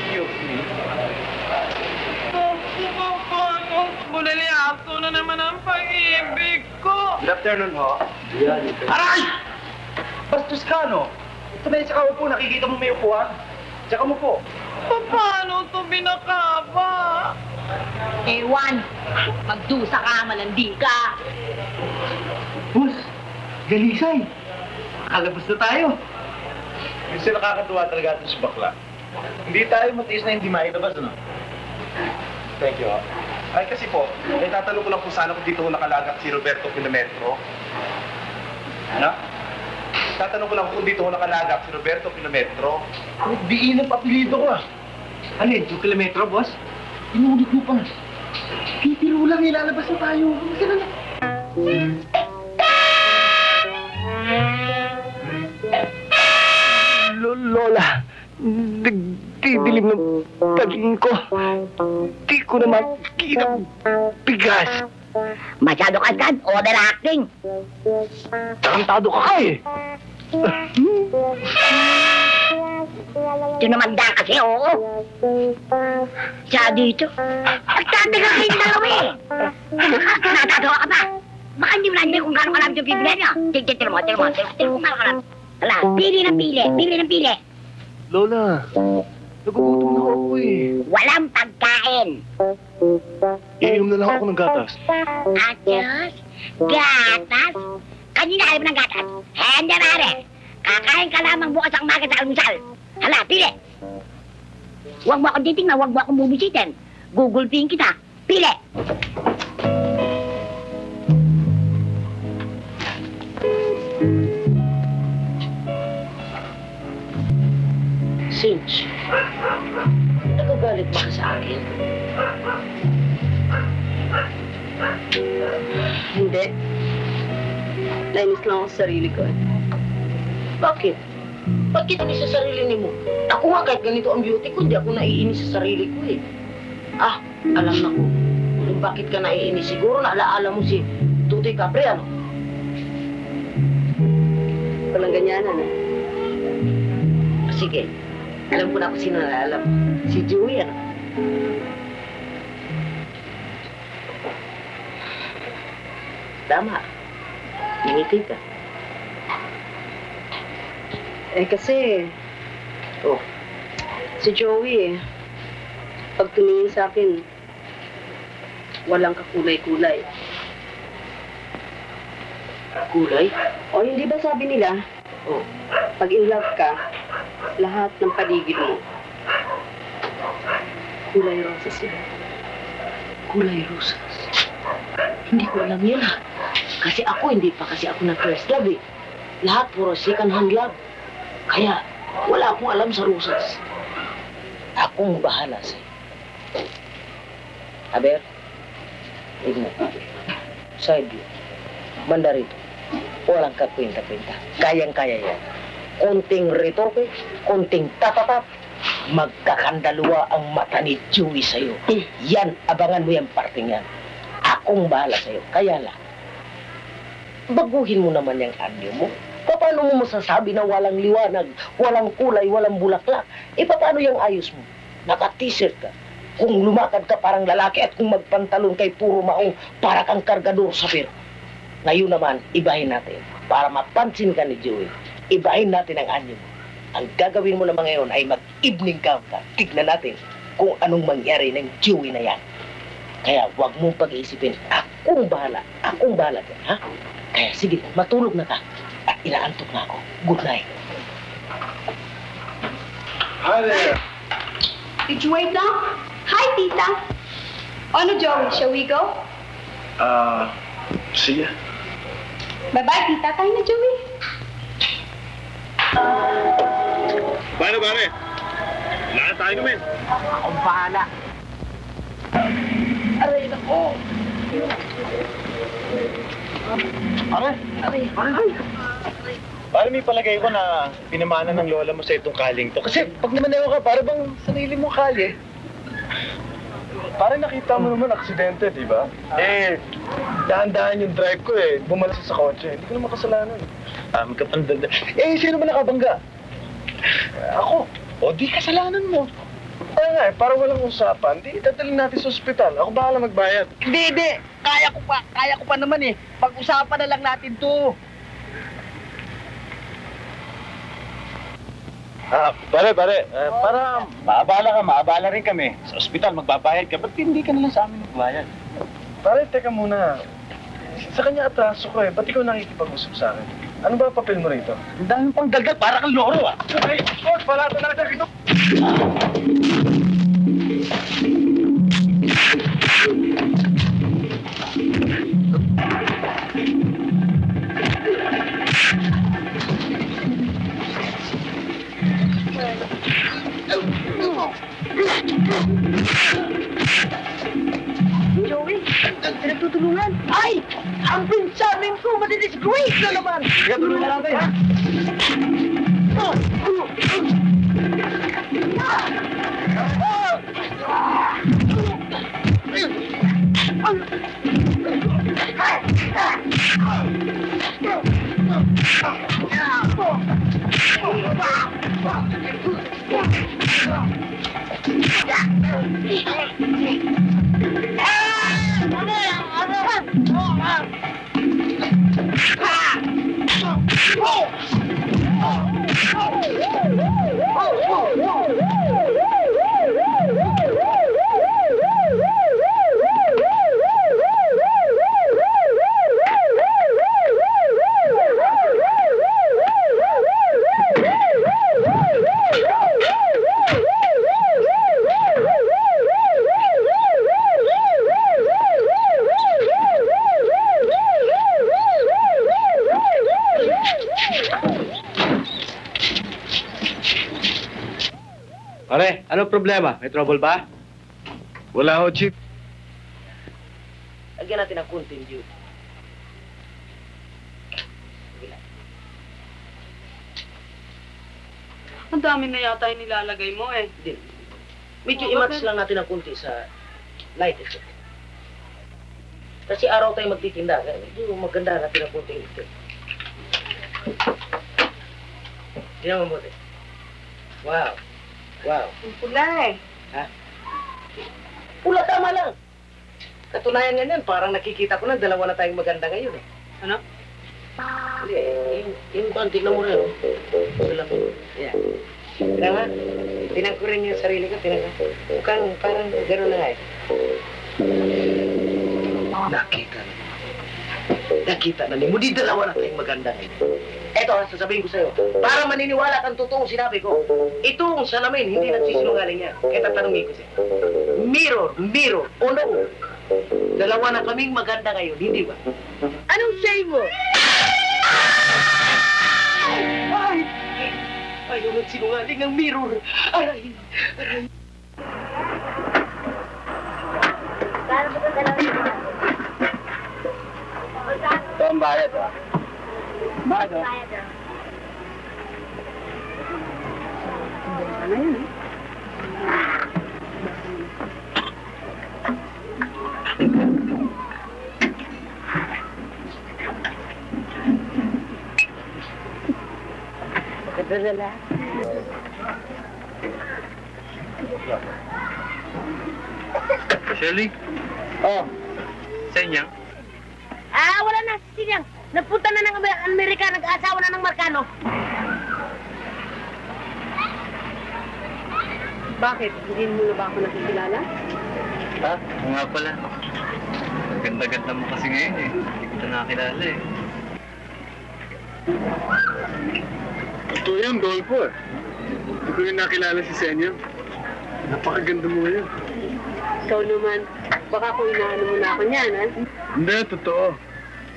Speaker 8: Excuse me.
Speaker 17: Bulaliaso na naman ang pag-ibig ko.
Speaker 2: Good afternoon, ho. Aray! Bastos ka, no? Tumay sa kaupo, nakikita mo may upuan. Tsaka mo po.
Speaker 17: Paano ito binakaba?
Speaker 9: Ewan, magdusa ka, malandi ka.
Speaker 2: Bus, galisay. Kalabas na tayo.
Speaker 11: Minsan nakakatuwa talaga ito si Bakla. Hindi tayo matiis na hindi mailabas, ano? Thank you, ha?
Speaker 12: Ay, kasi po, tatanong ko lang kung sana kung dito ho nakalagak si Roberto Kilometro. Ano? Tatanong ko lang kung dito ho nakalagak si Roberto Kilometro.
Speaker 15: Diin ang apelido ko ah.
Speaker 12: Ano yun, 2 kilometro, boss?
Speaker 15: Inulit mo pa. Pipiro lang, ilalabas na tayo. Sige na. Lola, nagdidilim ng pagingin ko. Di ko na makita bigas.
Speaker 9: Masyado ka sad, overacting.
Speaker 15: Tarantado ka eh.
Speaker 9: Ito naman da kasi, oo. Siya dito. Nagtatagal kayo dalawa eh. Natatawa ka pa. Baka hindi mo nandiyan kung gano'ng kalami yung bibigyan niya. Tira mo kung gano'ng kalami. Hala, pili ng pili.
Speaker 15: Lola, nagugutom na ako eh.
Speaker 9: Walang pagkain.
Speaker 15: Iinom na lang ako ng gatas.
Speaker 9: Atyos? Gatas? Kanina ayaw mo ng gatas? Hindi mare. Kakain ka lamang bukas ang maga sa almusal. Hala, pili. Huwag mo akong titingnan, huwag mo akong bubisitin. Gugulpiin kita. Pili.
Speaker 6: Sinch, nagagalit ba ka sa akin?
Speaker 3: Hindi. Nainis lang ako sa sarili ko.
Speaker 6: Bakit? Bakit inis sa sarili mo? Ako nga kahit ganito ang beauty ko, hindi ako naiinis sa sarili ko eh. Ah, alam na ko. Kung bakit ka naiinis, siguro naalaala mo si Tutoy Capri, ano?
Speaker 3: Walang ganyanan eh.
Speaker 6: Sige. Alam ko na kung sino naalala mo. Si Joey, ano? Tama. Nangiti ka.
Speaker 3: Eh kasi...
Speaker 6: Oh.
Speaker 3: Si Joey eh. Pag tumingin sa akin, walang kakulay-kulay.
Speaker 6: Kulay?
Speaker 3: O hindi ba sabi nila?
Speaker 6: Oh.
Speaker 3: Pag in love ka, lahat ng paligid mo, kulay rosas yun.
Speaker 6: Kulay rosas? Hindi ko alam yun ha. Kasi ako, hindi pa kasi ako na first love eh. Lahat puro second hand love. Kaya, wala akong alam sa rosas. Akong bahala sa'yo. Aber, tignan. Side view. Banda rito. Walang kakwenta-kwenta. Kayang-kaya yan. Konting retorte, konting tatatap, magkakandaluwa ang mata ni Joey sa'yo. Yan, abangan mo yung parting yan. Akong bahala sa'yo. Kaya lang, baguhin mo naman yung anyo mo. Paano mo masasabi na walang liwanag, walang kulay, walang bulaklak? E paano yung ayos mo? Naka-t-shirt ka. Kung lumakad ka parang lalaki at kung magpantalon kay puro maong para kang kargador sa pera. Ngayon naman, ibahin natin. Para mapansin ka ni Joey, ibahin natin ang anyo mo. Ang gagawin mo naman ngayon ay mag-evening gown ka. Tignan natin kung anong mangyari ng Joey na yan. Kaya huwag mong pag-iisipin, akong bahala dyan, ha? Kaya sige, matulog na ka. At inaantok na ako. Good night.
Speaker 15: Hi there.
Speaker 10: Did you wait lang? Hi, tita. Ano, Joey? Shall we go?
Speaker 15: Sige.
Speaker 10: Bye-bye, tita. Tayo na, Joey.
Speaker 8: Pare. Wala na tayo naman.
Speaker 6: Akong bahala. Aray, nako. Aray.
Speaker 12: Parang may palagay ko na pinamana ng lola mo sa itong kaling to. Kasi pag naman ka, para bang sarili mong kali.
Speaker 15: Parang nakita mo naman aksidente, di ba? Dahan-dahan yung drive ko eh. Bumalas sa kotse. Hindi ko naman kasalanan.
Speaker 12: Magkapandanda. Sino ba nakabangga?
Speaker 15: Ako.
Speaker 12: O, di kasalanan mo.
Speaker 15: Kaya nga para walang usapan, di dadalhin natin sa ospital. Ako bahala magbayad.
Speaker 3: Hindi. Kaya ko pa naman eh. Pag-usapan na lang natin to.
Speaker 12: Pare, para maabala rin kami. Sa ospital, magbabayad ka. Ba't hindi ka nalang sa amin magbayad?
Speaker 15: Pare, teka muna. Sa kanya atraso ko eh. Ba't ikaw nakikipag-usap sa akin? Ano ba papel mo rito?
Speaker 12: Ang dami pang dagdag, para kang loro ah.
Speaker 15: Ay, Lord, palata na lang ito.
Speaker 3: Joey, pinagtutulungan. Ay! Ang pinsamin ko, madidisgrace na naman!
Speaker 16: Kaya tulungan natin, ha?
Speaker 12: Pare, ano problema? May trouble ba?
Speaker 11: Wala ho, Chief.
Speaker 3: Lagyan natin ang continue.
Speaker 17: Ang dami na yata yung nilalagay mo eh.
Speaker 3: Hindi. Medyo i-match lang natin ang kunti sa light effect. Kasi araw tayo magtitinda, kaya medyo maganda natin ang kunti ito. Tingnan mo buti. Wow. Wow.
Speaker 17: Ang pula eh.
Speaker 3: Ha? Pula tama lang. Katunayan nga yan, parang nakikita ko na dalawa na tayong maganda ngayon eh.
Speaker 17: Ano?
Speaker 3: Hindi eh, yung konti na mo rin. Wala ko. Yeah. Tingnan nga, tinang ko rin yung sarili ko, tinang ko. Mukhang parang gano'n na nga eh. Nakita na ni mo, di dalawa na tayong maganda ngayon. Eto, sasabihin ko sa'yo, para maniniwala kang totoong sinabi ko, itong salamin, hindi nagsisinungaling yan. Kaya tatanungin ko sa'yo, mirror, no? Dalawa na kaming maganda ngayon, hindi ba? Anong say mo? Ay! Ayaw nagsinungaling ang mirror. Aray!
Speaker 16: Ito ang bayad, ha? Bayad, ha?
Speaker 17: Ano yun eh?
Speaker 3: Magdadala.
Speaker 14: Shelly?
Speaker 16: Oh.
Speaker 14: Senyang?
Speaker 6: Wala na, Sinyang. Nagpunta na ng Amerika, nag-asawa na ng Marcano.
Speaker 17: Bakit? Hindi mo na ba ako nakikilala?
Speaker 14: Ha? Oo nga pala. Ganda-ganda mo kasi ngayon eh. Hindi ko na nakilala eh.
Speaker 11: Ito yan, Dolpo eh. Hindi ko yung nakilala si Senyang. Napakaganda mo ngayon.
Speaker 17: Ikaw naman, baka kung inaano mo na ako niyan, ha?
Speaker 11: Hindi, totoo.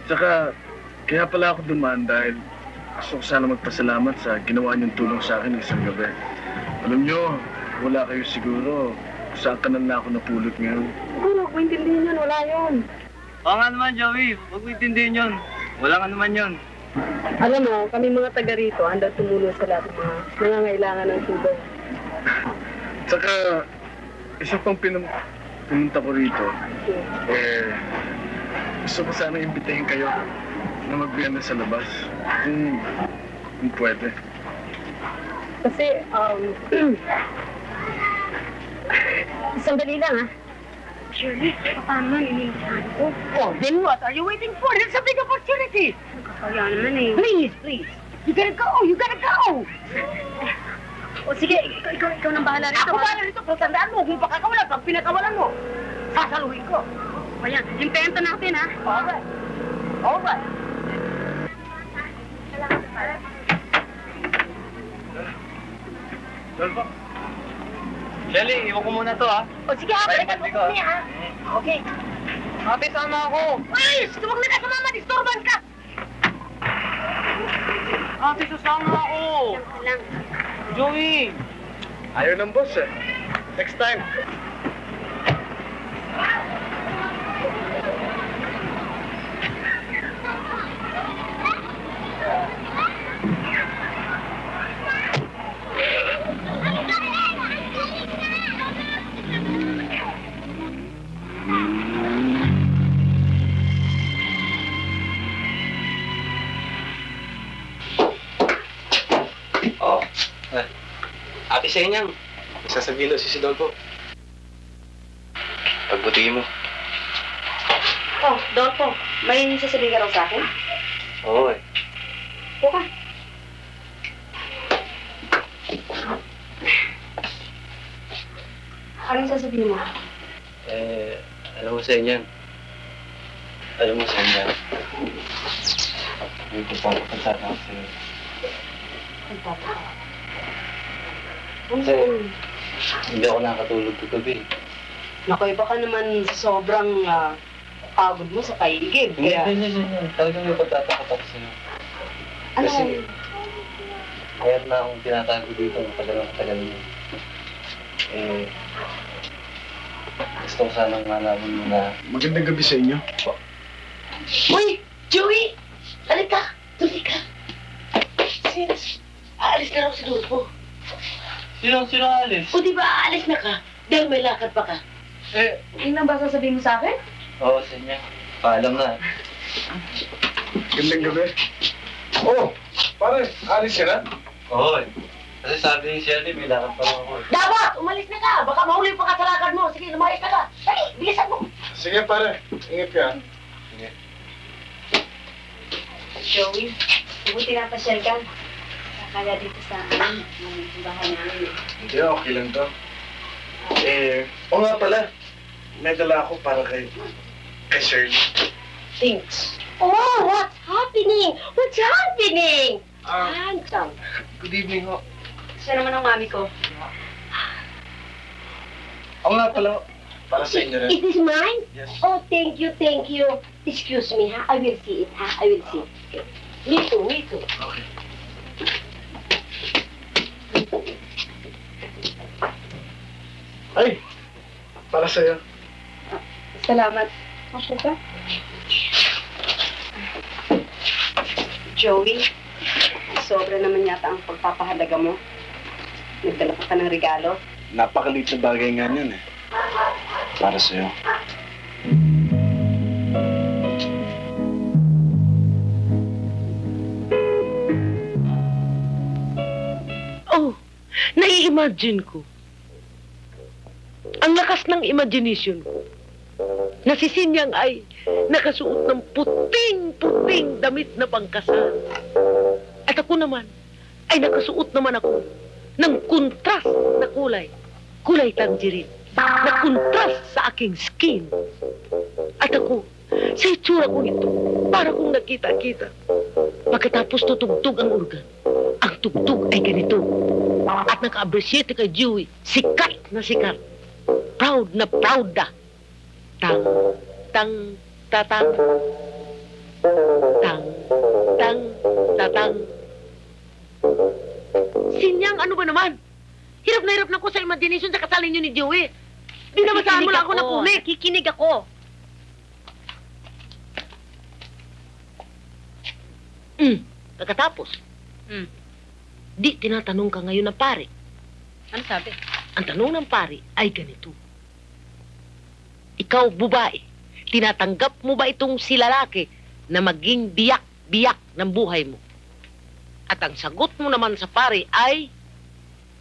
Speaker 11: Tsaka, kaya pala ako dumaan dahil gusto ko sana magpasalamat sa ginawa niyong tulong sa akin isang gabi. Alam niyo, wala kayo siguro. Saan ka na ako napulot ngayon?
Speaker 17: Siguro, kung intindihin yun, wala yun.
Speaker 14: Oo nga naman, Joey. Huwag mo intindihin yun. Wala nga naman yun.
Speaker 17: Alam mo, kami mga taga rito, handa tumulong sa lahat ng mga nangangailangan ng tulong.
Speaker 11: Tsaka, isa pang pumunta ko rito. Gusto ko sana imbitahin kayo na magbiyana sa labas. Kung pwede.
Speaker 17: Kasi,
Speaker 6: Sandali lang, ha?
Speaker 17: Shirley, paano man inimbitahan ko?
Speaker 6: Oh, then what are you waiting for? It's a big opportunity.
Speaker 17: Kaya naman eh.
Speaker 6: Please. You gotta go.
Speaker 17: O sige, ikaw nang bahala rito.
Speaker 6: Ako bahala rito. Pero tandaan mo, kung pakakawalan, pag pinakawalan mo, sasaluhin ko.
Speaker 17: O yan, impenta natin, ha?
Speaker 6: Alright.
Speaker 14: Dolpo. Shelly, iwan ko muna to, ha?
Speaker 6: O sige, ha?
Speaker 14: Bye,
Speaker 6: Balikan mo
Speaker 14: Mandy ko,
Speaker 6: kami, ha? Okay.
Speaker 3: Ate, sama ako.
Speaker 6: Ay! Huwag na ka sumama! Disturban ka!
Speaker 3: Ate, sasama ako.
Speaker 6: Lang.
Speaker 3: Joey!
Speaker 11: Ayaw ng boss eh. Next time.
Speaker 14: Ate Senyang, sasabihin daw si Sidolfo. Pagbutihin mo.
Speaker 7: Oh, Dolfo, may sasabihin ka raw sa akin?
Speaker 14: Oo eh.
Speaker 7: Buka. Anong sasabihin mo?
Speaker 14: Alam mo Senyang. Alam mo Senyang. May pagpapagpagpag ako sa'yo.
Speaker 7: Pagpapagpag?
Speaker 14: Kasi hindi ako nakatulog kagabi.
Speaker 7: Naku, iba ka naman sa sobrang pagod mo sa paigib.
Speaker 14: Hindi. Talagang may pagtatakot ako sa'yo.
Speaker 7: Ano?
Speaker 14: Kasi mayroon na akong tinatago dito matagal mo. Gusto ko sanang malaman mo na...
Speaker 11: Magandang gabi sa inyo.
Speaker 6: Uy! Joey! Halika! Tuloy ka! Since aalis na raw si Dolfo.
Speaker 14: Sino aalis?
Speaker 6: O di ba aalis na ka? Dahil may lakad pa ka.
Speaker 7: Yun lang ba sasabihin mo sa akin?
Speaker 14: Oo, Senyang. Paalam na.
Speaker 11: Magandang gabi. Oh, pare, alis ka na?
Speaker 14: Oo eh. Kasi sabi ni Shirley, may lakad pa lang ako eh.
Speaker 6: Dapat! Umalis na ka! Baka mahuli pa ka sa lakad mo. Sige, lumayas na ka. Dali, bilisan mo.
Speaker 11: Sige pare, ingat ka.
Speaker 14: Sige.
Speaker 7: Joey, mabuti na pasyal ka. Kaya dito sa bahay namin.
Speaker 11: Hindi, okay lang to. O nga pala, may dala ako para kay Shirley.
Speaker 6: Thanks. Oh, what's happening? What's happening? Handsome.
Speaker 11: Good evening ho.
Speaker 7: Siya naman ang mami ko.
Speaker 11: O nga pala, para sa inyo rin.
Speaker 6: Is this mine?
Speaker 11: Yes.
Speaker 6: Oh, thank you, thank you. Excuse me, ha? I will see it, ha? I will see it. Me too, me too.
Speaker 11: Okay. Ay, para sa'yo.
Speaker 7: Salamat. Okay ka? Joey, sobra naman yata ang pagpapahalaga mo. Nagdala ka ng regalo.
Speaker 11: Napakaliit na bagay nga yun eh. Para sa'yo.
Speaker 6: Oh, nai-imagine ko. Ang lakas ng imagination ko. Na si Sinyang ay nakasuot ng puting-puting damit na pangkasal. At ako naman ay nakasuot naman ako ng kontrast na kulay. Kulay tangerine. Na kontrast sa aking skin. At ako, sa itsura kong ito, para kong nakita-kita. Pagkatapos tutugtog ang organ, ang tugtog ay ganito. At naka-appreciate kay Joey, sikat na sikat. Proud na proud na. Tang, tang, tatang. Tang, tang, tatang. Sinyang, ano ba naman? Hirap na hirap na ko sa imagination sa kasalin niyo ni Joey. Di na masahan mo lang ako na kumik.
Speaker 7: Kikinig ako.
Speaker 6: Pagkatapos, di tinatanong ka ngayon ng pare.
Speaker 7: Ano sabi?
Speaker 6: Ang tanong ng pare ay ganito. Ikaw, babae, tinatanggap mo ba itong si lalaki na maging biyak-biyak ng buhay mo? At ang sagot mo naman sa pare ay...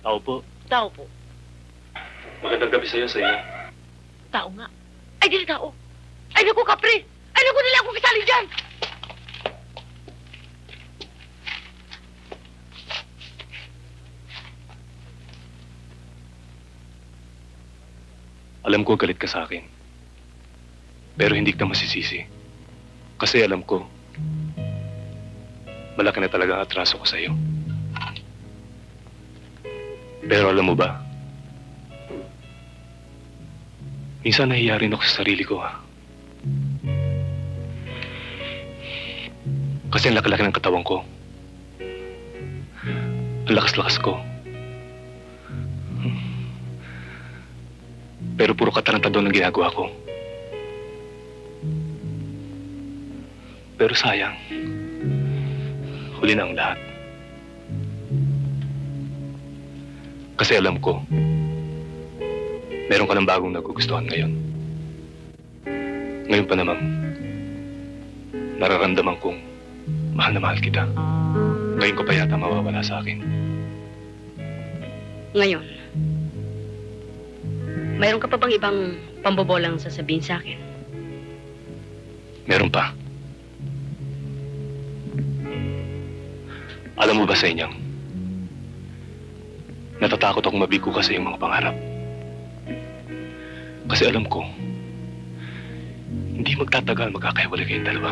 Speaker 8: Tao po.
Speaker 6: Tao po.
Speaker 8: Magandang gabi sa'yo, sa iyo.
Speaker 6: Tao nga. Ay, di na tao. Ay, naku, kapre. Ay, naku, nila ako kasali dyan.
Speaker 8: Alam ko galit ka sa akin. Pero hindi ka masisisi. Kasi alam ko, malaki na talaga ang atraso ko sa'yo. Pero alam mo ba, minsan nahiya rin ako sa sarili ko, ha? Kasi ang laki-laki ng katawan ko. Ang lakas-lakas ko. Pero puro katarantado ng ginagawa ko. Pero sayang, huli na ang lahat. Kasi alam ko, meron ka ng bagong nagugustuhan ngayon. Ngayon pa naman, nararamdaman kong mahal na mahal kita. Ngayon ko pa yata mawawala sa akin.
Speaker 6: Ngayon, mayroon ka pa bang ibang pambobolang sasabihin sa akin?
Speaker 8: Meron pa. Alam mo ba sa inyang, natatakot akong mabigo ka sa iyong mga pangarap. Kasi alam ko, hindi magtatagal magkakahiwalay kayong dalawa.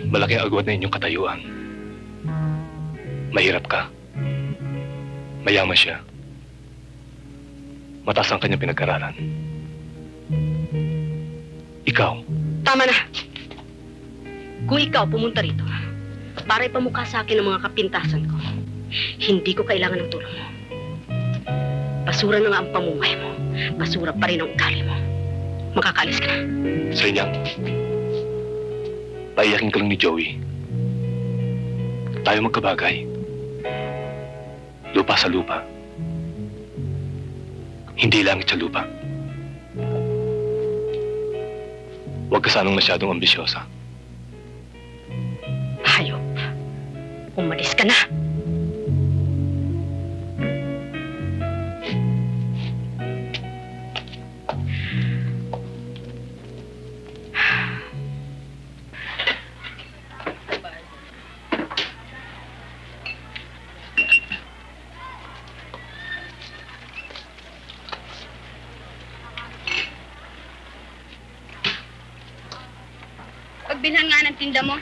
Speaker 8: Malaki ang agwat na inyong katayuan. Mahirap ka. Mayaman siya. Mataas ang kanyang pinag-aralan. Ikaw.
Speaker 6: Tama na. Kung ikaw pumunta rito, para ipamukha sa akin ang mga kapintasan ko, hindi ko kailangan ng tulong mo. Basura na nga ang pamumuhay mo. Basura pa rin ang ugali mo. Makakaalis ka na.
Speaker 8: Sa inyang, paiyakin ka lang ni Joey. Tayo magkabagay. Lupa sa lupa. Hindi langit sa lupa. Huwag ka sanang masyadong ambisyosa.
Speaker 6: Hayop. Umalis ka na.
Speaker 13: Pagbilhan nga ng tinda mo.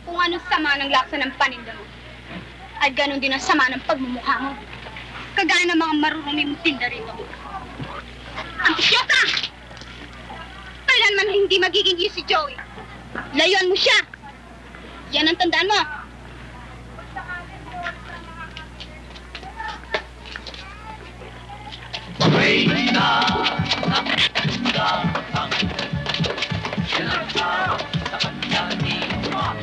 Speaker 13: Kung anong sama ng laksa ng paninda mo, at ganon din ang sama ng pagmumukha mo. Kagaya ng mga marurumi mong tinda rito. Ambisyosa! Kailanman hindi magiging iyo si Joey. Layuan mo siya. Yan ang tandaan mo.
Speaker 4: Reyna ng tanda ang sinasarap sa kanya ni Mark.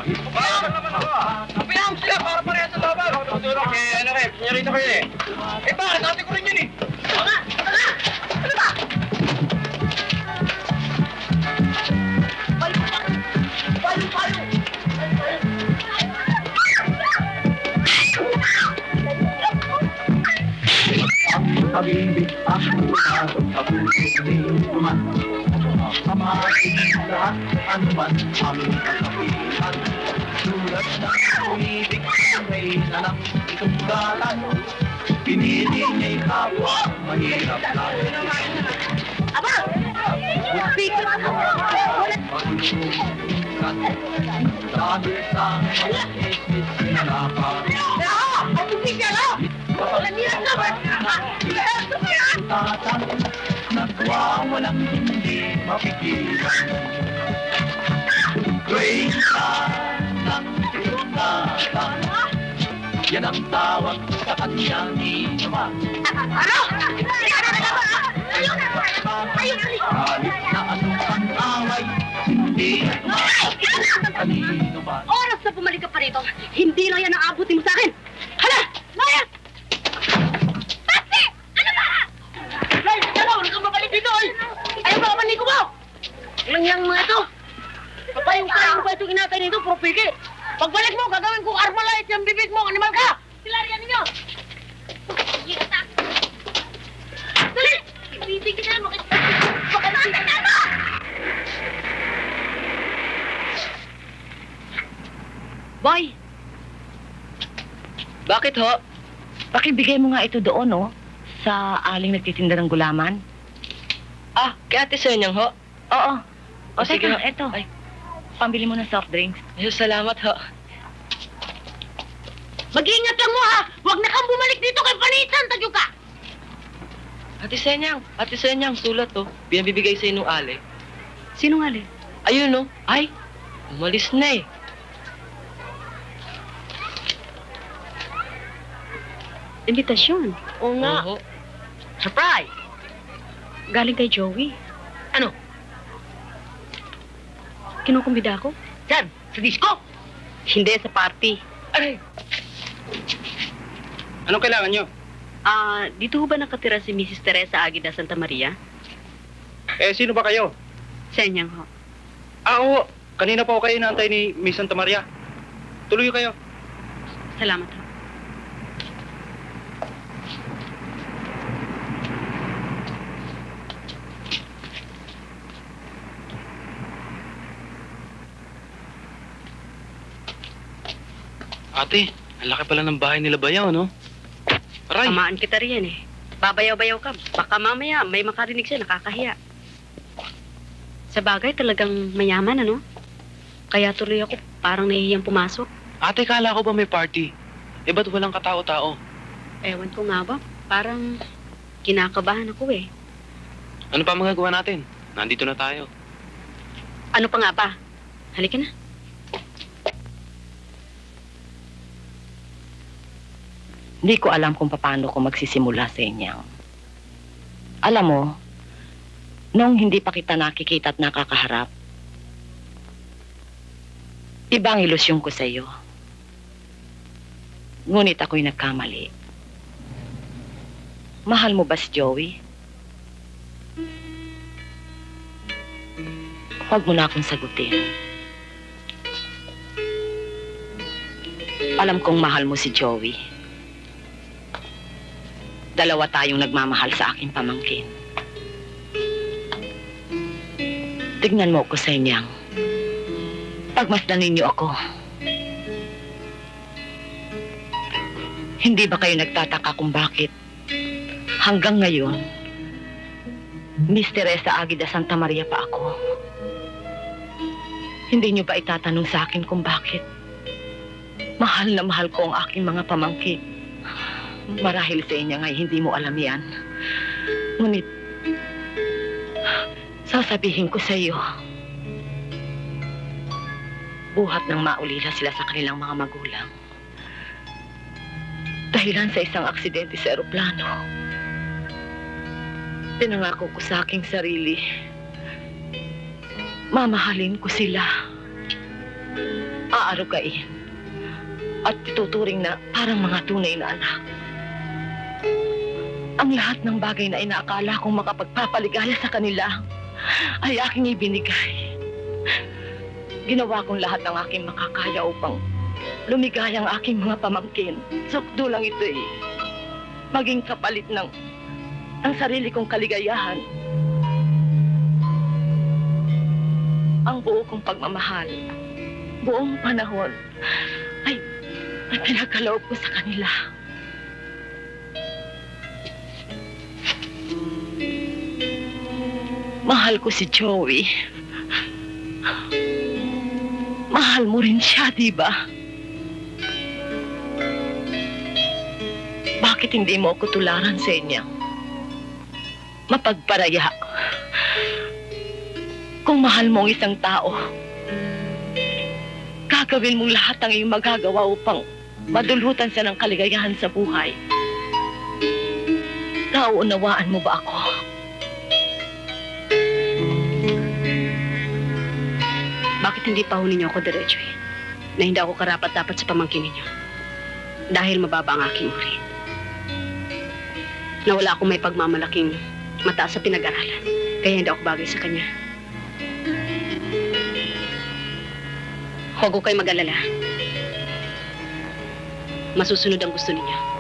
Speaker 16: Bayaman naman ako Napayaan sila para parehas sa laban. Tutulong kay ano kayo, señorita kayo eh. Eh bakit? Ate ko rin yun eh.
Speaker 3: Tama! Tama! Ano ba? Payo!
Speaker 4: Ang pag-ibig ang pumasok sa puso ni Tuman. Kamasin lahat, ano man aming kasabihan. Sulat ng pag-ibig may nalang ikagalan. Pinili niya'y kapwa, mahirap lang.
Speaker 3: Aba! Speaker!
Speaker 4: Pag-iugat, sabi sa mga isip sinapa.
Speaker 3: Ang speaker, oh! Wala niya naman!
Speaker 4: Tatang, nagwawalang hindi mapigilan. Greysa ng tinatang, yan ang tawag sa kanya ni Naman.
Speaker 3: Ano?
Speaker 4: Halit na anong pang-away, hindi kanino ba?
Speaker 6: Oras na bumalik ka pa rito, hindi lang yan ang abutin mo sa akin. Hala! Maya!
Speaker 3: Basti! Ano ba? Lay, ano? Huwag kang mabalik dito, oy! Ayaw ba kapalik ko mo? Langyang mga ito. Papayong pa itong inatay nito, puro pigi. Pagbalik mo, gagawin ko Armalite yung bibig mo, animal ka! Silarian ninyo! Bakit ho? Pakibigay mo nga ito doon, no? Sa aling nagtitinda ng gulaman. Ah, kay Ate Senyang ho? Oo. O, sige ho, eto. Ay. Pambili mo ng soft drinks. Ay, salamat ho.
Speaker 6: Mag-iingat lang mo ha! Huwag na kang bumalik dito kay Panitan, tagyo ka!
Speaker 3: Ate Senyang, sulat to. Pinabibigay sa inong ale.
Speaker 6: Sinong ali?
Speaker 3: Ayun, no? Ay, umalis na eh.
Speaker 6: Imbitasyon. Oo nga.
Speaker 3: Oo. Surprise!
Speaker 6: Galing kay Joey.
Speaker 3: Ano?
Speaker 6: Kinukumbida ako?
Speaker 3: Saan? Sa disco?
Speaker 6: Hindi, sa party.
Speaker 3: Ay!
Speaker 16: Anong kailangan nyo?
Speaker 6: Dito ho ba nakatira si Mrs. Teresa Aguida Santa Maria?
Speaker 16: Eh, sino ba kayo?
Speaker 6: Senyang ho.
Speaker 16: Oo. Kanina pa ako kayo inaantay ni Miss Santa Maria. Tuloy kayo.
Speaker 6: Salamat ho.
Speaker 14: Ate, ang laki pala ng bahay nila Bayaw, no? Aray!
Speaker 6: Tamaan kita riyan eh. Babayaw-bayaw ka. Baka mamaya may makarinig siya, nakakahiya. Sa bagay, talagang mayaman, ano? Kaya tuloy ako, parang nahihiyang pumasok.
Speaker 14: Ate, kala ko ba may party? Eh, ba't walang katao-tao?
Speaker 6: Ewan ko nga ba, parang kinakabahan ako eh.
Speaker 14: Ano pa magagawa natin? Nandito na tayo.
Speaker 6: Ano pa nga ba? Halika na.
Speaker 3: Hindi ko alam kung paano ko magsisimula sa inyang. Alam mo, nung hindi pa kita nakikita at nakakaharap, iba ang ilusyon ko sa iyo. Ngunit ako'y nagkamali. Mahal mo ba si Joey? Huwag mo na akong sagutin. Alam kong mahal mo si Joey. Dalawa tayong nagmamahal sa aking pamangkin. Tignan mo ko sa inyang. Pagmasdan ninyo ako. Hindi ba kayo nagtataka kung bakit hanggang ngayon Miss Teresa Aguida Santa Maria pa ako? Hindi nyo ba itatanong sa akin kung bakit mahal na mahal ko ang aking mga pamangkin? Marahil sa inyo nga'y hindi mo alam yan. Ngunit, sasabihin ko sa iyo, buhat ng maulila sila sa kanilang mga magulang. Dahilan sa isang aksidente sa eroplano. Pinangako ko sa aking sarili, mamahalin ko sila, aarugain, at ituturing na parang mga tunay na anak. Ang lahat ng bagay na inaakala kong makapagpapaligaya sa kanila ay aking ibinigay. Ginawa kong lahat ng aking makakaya upang lumigaya ang aking mga pamangkin. Sukdo lang ito eh. Maging kapalit ng sarili kong kaligayahan. Ang buo kong pagmamahal, buong panahon, ay pinagkaloob ko sa kanila. Mahal ko si Joey. Mahal mo rin siya, di ba? Bakit hindi mo ako tularan sa inyo? Mapagparaya. Kung mahal mo ang isang tao, gagawin mong lahat ng iyong magagawa upang madulutan siya ng kaligayahan sa buhay. Nauunawaan mo ba ako?
Speaker 6: Bakit hindi pa huli niyo ako diretso eh? Na hindi ako karapat-dapat sa pamangkin ninyo. Dahil mababa ang aking uri. Na wala akong may pagmamalaking mataas sa pinag-aralan. Kaya hindi ako bagay sa kanya. Huwag ko kayo mag-alala. Masusunod ang gusto ninyo.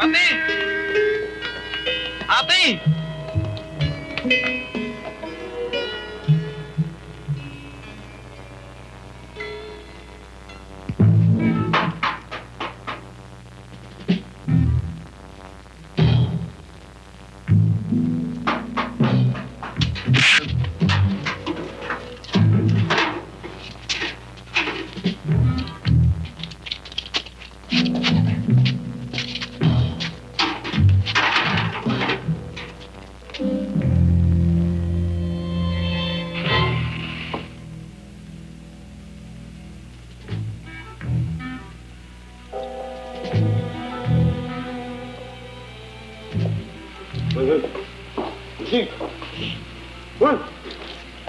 Speaker 16: Ate! Ate!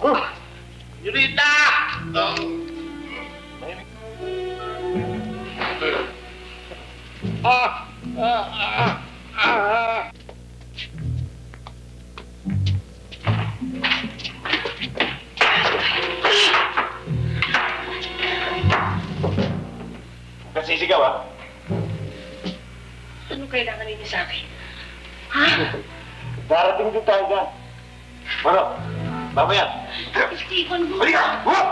Speaker 2: Yurita!
Speaker 12: Nasisigaw, ha?
Speaker 6: Ano kailangan ninyo sa akin?
Speaker 12: Darating din tayo dyan. Ano? Mamaya.
Speaker 6: Stephen,
Speaker 12: Balik ka! Huwag!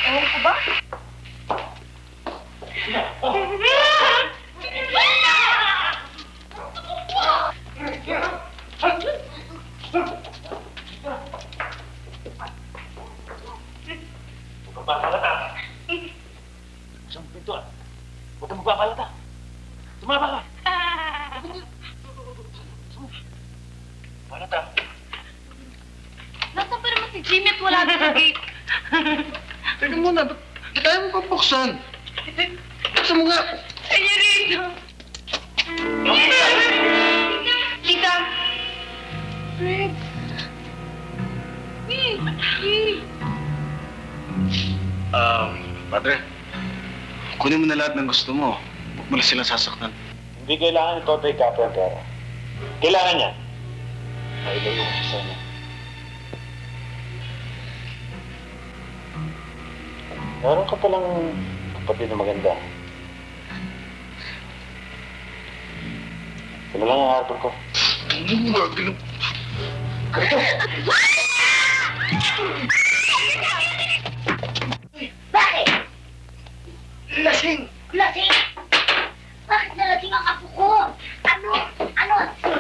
Speaker 6: Ewan ko ba?
Speaker 12: Magpapalata. Saan mo pintuan? Huwag kang magpapalata. Tumaba ka. Palata.
Speaker 9: Nasaan pa naman si Jimmy at wala din sa gate?
Speaker 11: Teka muna, ba't di tayo mo papuksan? Buksan mo nga.
Speaker 9: Kaya rito. Tita. Fred.
Speaker 11: Padre, kunin mo na lahat ng gusto mo. Huwag mo na silang sasaktan.
Speaker 12: Hindi kailangan ni Totoy Capre ang pera. Kailangan niya. Mailayo ko sa niya. Meron ka palang kapatid na maganda. Sino lang ang harbor ko?
Speaker 9: Bakit?
Speaker 11: Lasing!
Speaker 9: Lasing? Bakit nalasing ang apo ko? Ano?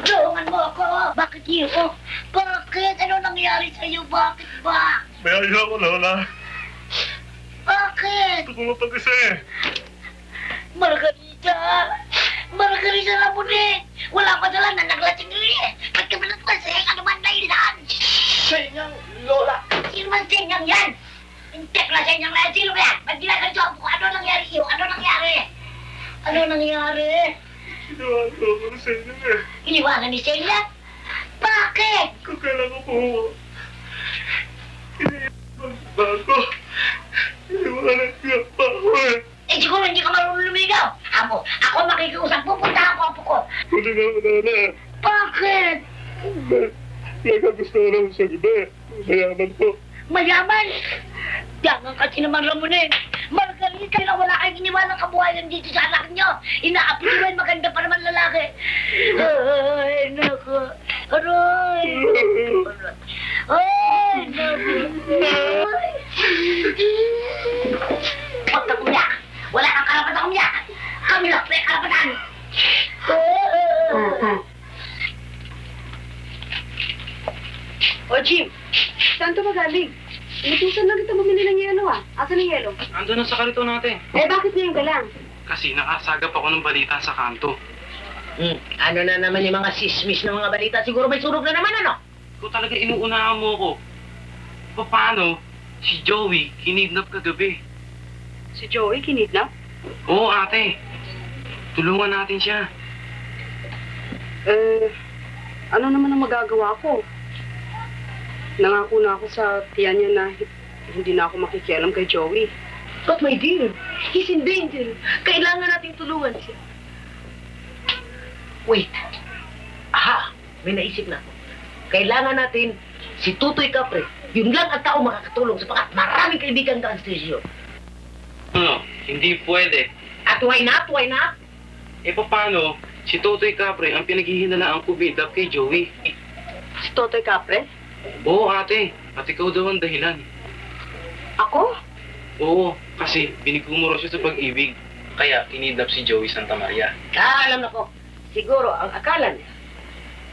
Speaker 9: Tulungan mo ako. Bakit iyo? Bakit? Ano nangyari sa'yo? Bakit ba?
Speaker 8: May ayaw ko, Lola.
Speaker 9: Bakit?
Speaker 8: Ito ko mapag-isa eh.
Speaker 9: Margarita! Margarita na mo din! Wala pa dala na naglasing rin eh! Ba't ka ba naglasing? Ano man dahilan?
Speaker 11: Senyang, Lola!
Speaker 9: Sino man senyang yan? Hindi na senyang na yan. Sino ba yan? Ba't ginaganto ako? Ano nangyari iyo? Ano nangyari? Ano nangyari?
Speaker 8: Iniwanan ko ng senyang eh.
Speaker 9: Iniwanan ni Celia? Bakit?
Speaker 8: Kung kailan ko po. Iniwanan ko. Iniwanan niya pa ako eh.
Speaker 9: Eh siguro hindi ka marunong lumigaw. Ako makikiusap. Pupunta ako apo ko.
Speaker 8: Huli na ako, Lola.
Speaker 9: Bakit?
Speaker 8: May kagustuhan ako sa gabi. Mayaman po.
Speaker 9: Mayaman? Yangan kasi naman Ramonin. Margarita na wala kayong iniwalang kabuhayan dito sa anak nyo. Inaapi nyo rin, maganda pa naman lalaki. Ay, naku. Aray. Ay, naku. Huwag kang umiyak. Wala kang karapatan umiyak. Kami lang may karapatan.
Speaker 3: O, Jim, saan ka magaling? Inutusan lang kita bumili ng yelo Asan ang yelo?
Speaker 14: Ando na sa karito natin.
Speaker 3: Eh, bakit ngayon ka lang?
Speaker 14: Kasi nakasagap ako ng balita sa kanto.
Speaker 6: Ano na naman yung mga sismis ng mga balita? Siguro may sunog na naman, ano?
Speaker 14: Ikaw talaga inuunahan mo ko. Paano si Joey kinidnap kagabi?
Speaker 3: Si Joey kinidnap?
Speaker 14: Oo, ate. Tulungan natin siya.
Speaker 3: Ano naman ang magagawa ko? Nangako na ako sa tiyan niya na hindi na ako makikialam kay Joey.
Speaker 6: But my dear, he's in danger. Kailangan nating tulungan siya. Wait. Aha, may naisip na ako. Kailangan natin si Tutoy Capre. Yun lang ang tao makakatulong sapagat maraming kaibigan ka ang station.
Speaker 14: Ano? Hindi pwede.
Speaker 6: At why not? Why not?
Speaker 14: Eh, paano si Totoy Capre ang pinaghihinalaang kumidnap kay Joey?
Speaker 3: Si Totoy Capre?
Speaker 14: Oo, ate. At ikaw daw ang dahilan.
Speaker 3: Ako?
Speaker 14: Oo, kasi binigumuro siya sa pag-ibig. Kaya kinidnap si Joey Santa Maria.
Speaker 6: Alam na ko. Siguro, ang akala niya,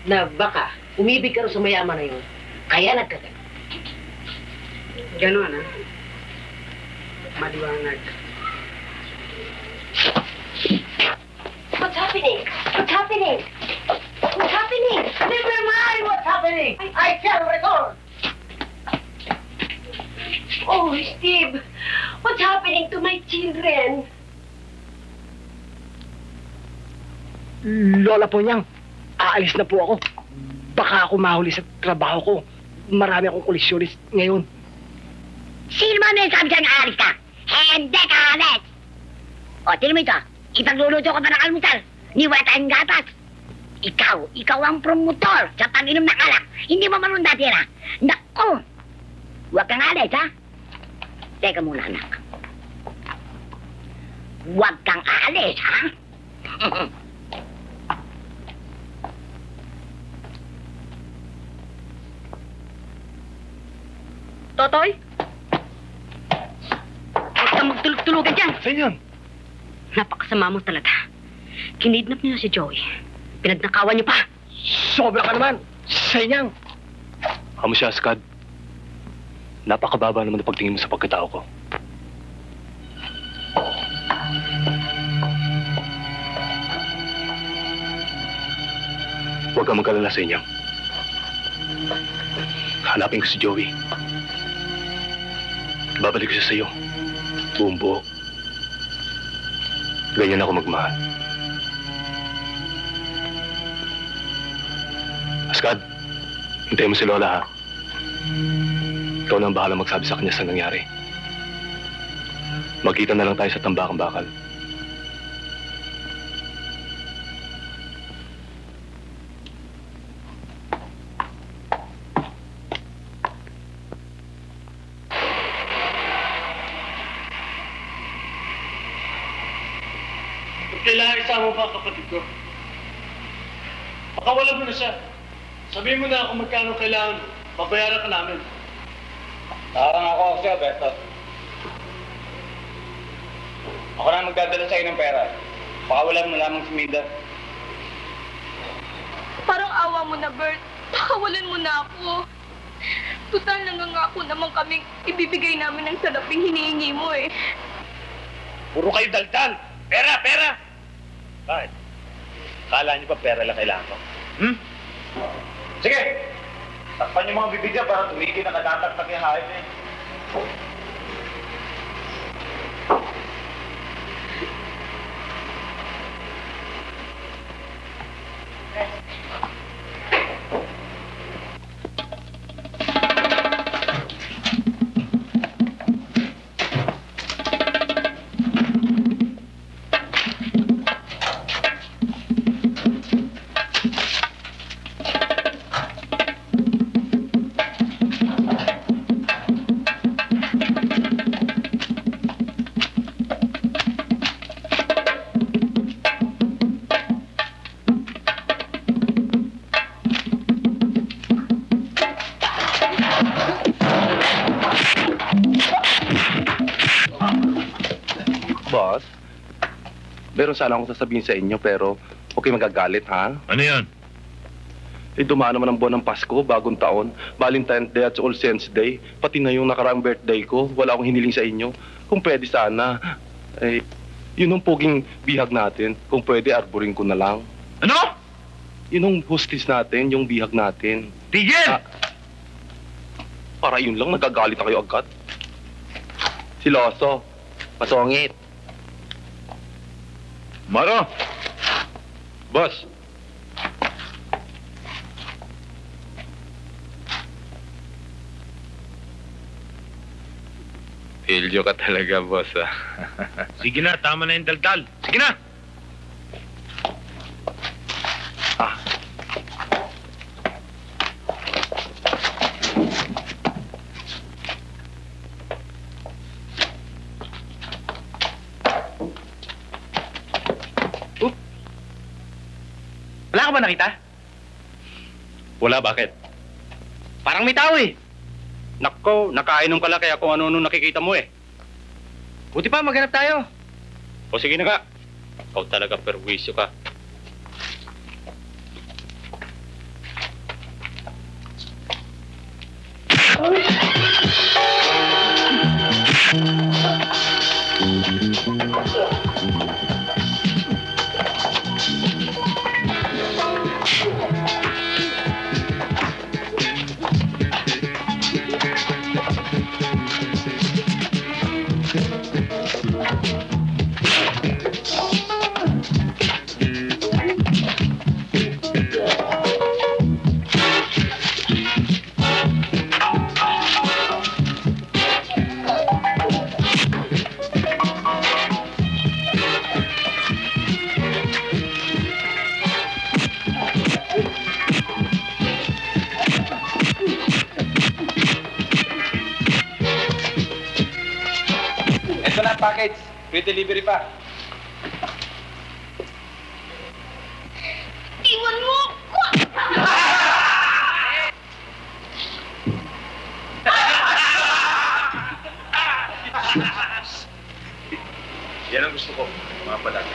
Speaker 6: na baka umibig ka rin sa mayaman na yun, kaya nagkagat.
Speaker 3: Gano'n, ha? Maliwanag.
Speaker 6: What's happening? What's happening? What's happening? Never mind what's happening. I shall return. Oh, Steve, what's happening to my children?
Speaker 3: Lola po niyang, aalis na po ako. Baka ako mahuli sa trabaho ko. Marami akong kolisyonis ngayon.
Speaker 9: Sino ba may sabi sa'yo aalis ka? Hindi ka aalis! O, tingnan mo ito. Ipagluluto ko pa ng almusal. Ni wala tayong gatas. Ikaw ang promotor sa pag-inom ng alak. Hindi mo marunong natira. Naku! Huwag kang aalis, ha? Teka muna, anak. Huwag kang aalis, ha?
Speaker 3: Totoy?
Speaker 9: Huwag kang magtulog-tulugan dyan.
Speaker 3: Saan yun?
Speaker 9: Napakasama mo talaga. Kinidnap niyo si Joey. Pinagnakawan niyo pa.
Speaker 3: Sobra ka naman. Sanyang.
Speaker 8: Amo siya, Scad. Napakababa naman ang pagtingin mo sa pagkatao ko. Huwag kang mag-alala sa inyo. Hanapin ko si Joey. Babalik ko siya sa'yo. Buong buo. Ganyan ako magmahal. Ascad, hintayin mo si Lola, ha? Ikaw na ang bahala magsabi sa kanya sa nangyari. Magkita na lang tayo sa tambakang bakal.
Speaker 11: Kailangan isama pa kapatid ko. Pakawalan mo na siya. Sabihin mo na kung magkano kailangan mo. Babayaran ka namin.
Speaker 16: Parang ako siya, Beto. Ako na magdadala sa'yo ng pera. Pakawalan mo lamang si Mida.
Speaker 10: Parang awa mo na, Bert. Pakawalan mo na ako. Tutal, nangangako naman kaming ibibigay namin ang saraping hinihingi mo eh.
Speaker 12: Puro kayo daldal. Pera, pera! Bakit? Kala niyo pa pera lang kailangan ko? Sige! Takpan niyo mga bibig niya para tumigil na kadatak-tak yung hayop niya.
Speaker 8: Boss, meron sana akong sasabihin sa inyo pero huwag kayo magagalit, ha?
Speaker 12: Ano yan?
Speaker 8: Eh, dumaan naman ang buwan ng Pasko, bagong taon, Valentine's Day at All Saints Day, pati na yung nakaraang birthday ko, wala akong hiniling sa inyo. Kung pwede sana, eh, yun ang poging bihag natin. Kung pwede, arborin ko na lang.
Speaker 12: Ano?
Speaker 8: Yun ang hostis natin, yung bihag natin.
Speaker 12: Tigil!
Speaker 8: Para yun lang, nagagalit na kayo agad. Si Loso, masongit.
Speaker 12: Maro!
Speaker 8: Boss.
Speaker 12: Pilyo ka talaga, boss, ah. Sige na, tama na yung daldal. Sige na!
Speaker 16: Wala ka ba nakita?
Speaker 8: Wala, bakit?
Speaker 16: Parang may tao eh. Nako, nakainom ka lang kaya kung ano nakikita mo eh. Buti pa, maghanap tayo.
Speaker 8: O sige na ka. Ikaw talaga perwisyo ka.
Speaker 16: package. Free delivery pa.
Speaker 9: Iwan mo ko!
Speaker 12: Yan ang gusto ko, mga palat.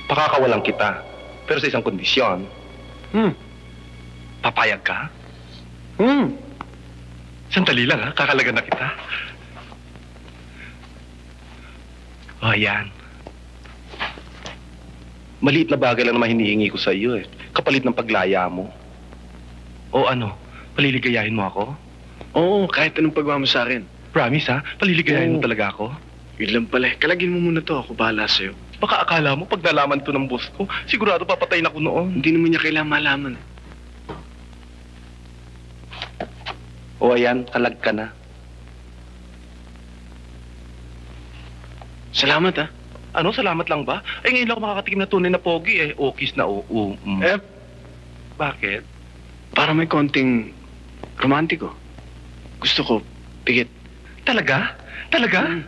Speaker 8: Pakakawalan kita, pero sa isang kondisyon. Papayag ka? Sandali lang ha, kakalagan na kita. Oh, yan. Maliit na bagay lang naman hinihingi ko sa iyo eh. Kapalit ng paglaya mo. O ano, paliligayahin mo ako?
Speaker 11: Oo, kahit anong pagmama sa akin.
Speaker 8: Promise ha, paliligayahin mo talaga ako?
Speaker 11: Yun lang pala. Kalagin mo muna to, ako bahala sa'yo.
Speaker 8: Baka akala mo pag nalaman to ng boss ko, sigurado papatayin ako noon.
Speaker 11: Hindi naman niya kailangan malaman.
Speaker 8: O ayan, kalag ka na.
Speaker 11: Salamat ha.
Speaker 8: Ano, salamat lang ba? Eh ngayon lang ako makakatikim na tunay na pogi eh. Okis na Bakit?
Speaker 11: Para may konting romantiko. Gusto ko, pigit.
Speaker 8: Talaga? Talaga?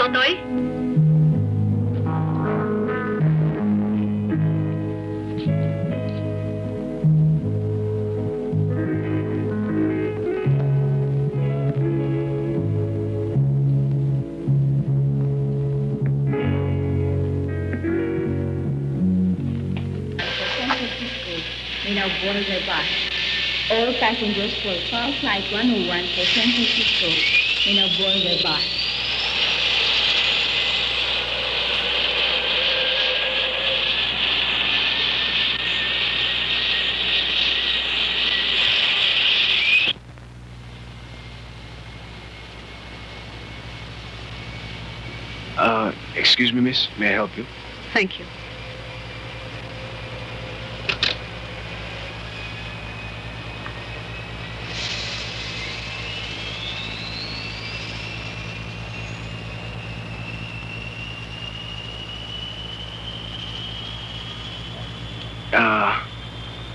Speaker 10: Totoy?
Speaker 9: now board the bus. All passengers for call flight 101 for San Francisco may now board the bus.
Speaker 11: Excuse me, miss. May I help you?
Speaker 6: Thank you.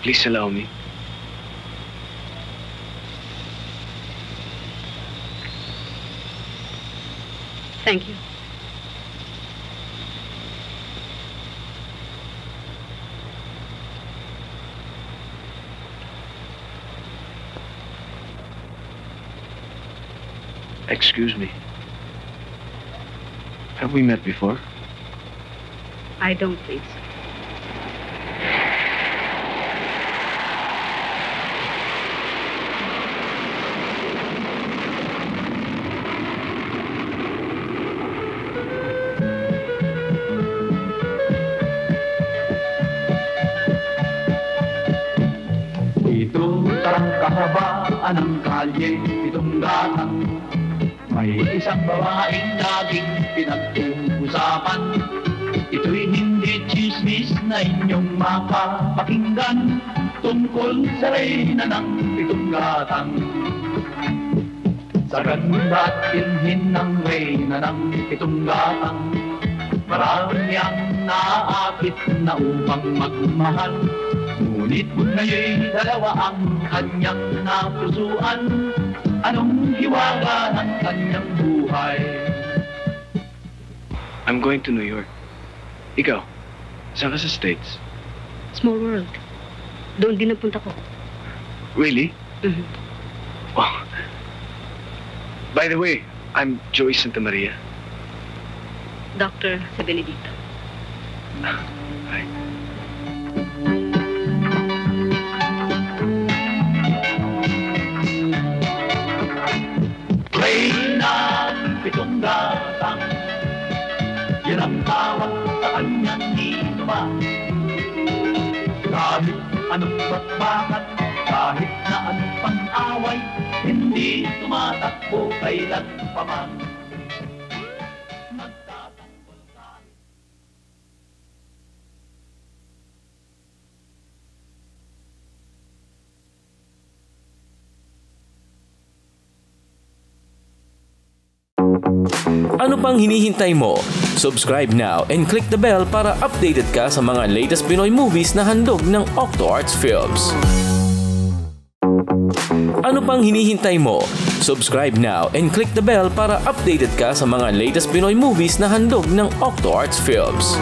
Speaker 11: Please allow me.
Speaker 6: Thank you.
Speaker 11: Excuse me. Have we met before?
Speaker 6: I don't think so.
Speaker 4: Ito ang kahabaan ng kalye, itong gatang. May isang babaeng laging pinag-uusapan. Ito'y hindi chismis na inyong makapakinggan tungkol sa reyna ng pitong gatang. Sa ganda at inhin ng reyna ng pitong gatang, marami ang naaakit na upang magmahal. Ngunit ngayon'y dalawa ang kanyang napusuan. Anong hiwaga ng kanyang buhay?
Speaker 11: I'm going to New York. Ikaw, saan ka sa States?
Speaker 6: Small world. Doon din napunta ko.
Speaker 11: Really?
Speaker 6: Mhm.
Speaker 11: Oh. By the way, I'm Joey Santa Maria.
Speaker 6: Doctor sa Benedito.
Speaker 11: Hi.
Speaker 4: Reyna ng pitong gatang, yan ang tawag sa kanyang inuman. Kahit anong bakbakan, kahit na anong pang-away, hindi tumatakbo kailan pa man.
Speaker 1: Ano pang hinihintay mo? Subscribe now and click the bell para updated ka sa mga latest Pinoy movies na handog ng Octo Arts Films. Ano pang hinihintay mo? Subscribe now and click the bell para updated ka sa mga latest Pinoy movies na handog ng Octo Arts Films.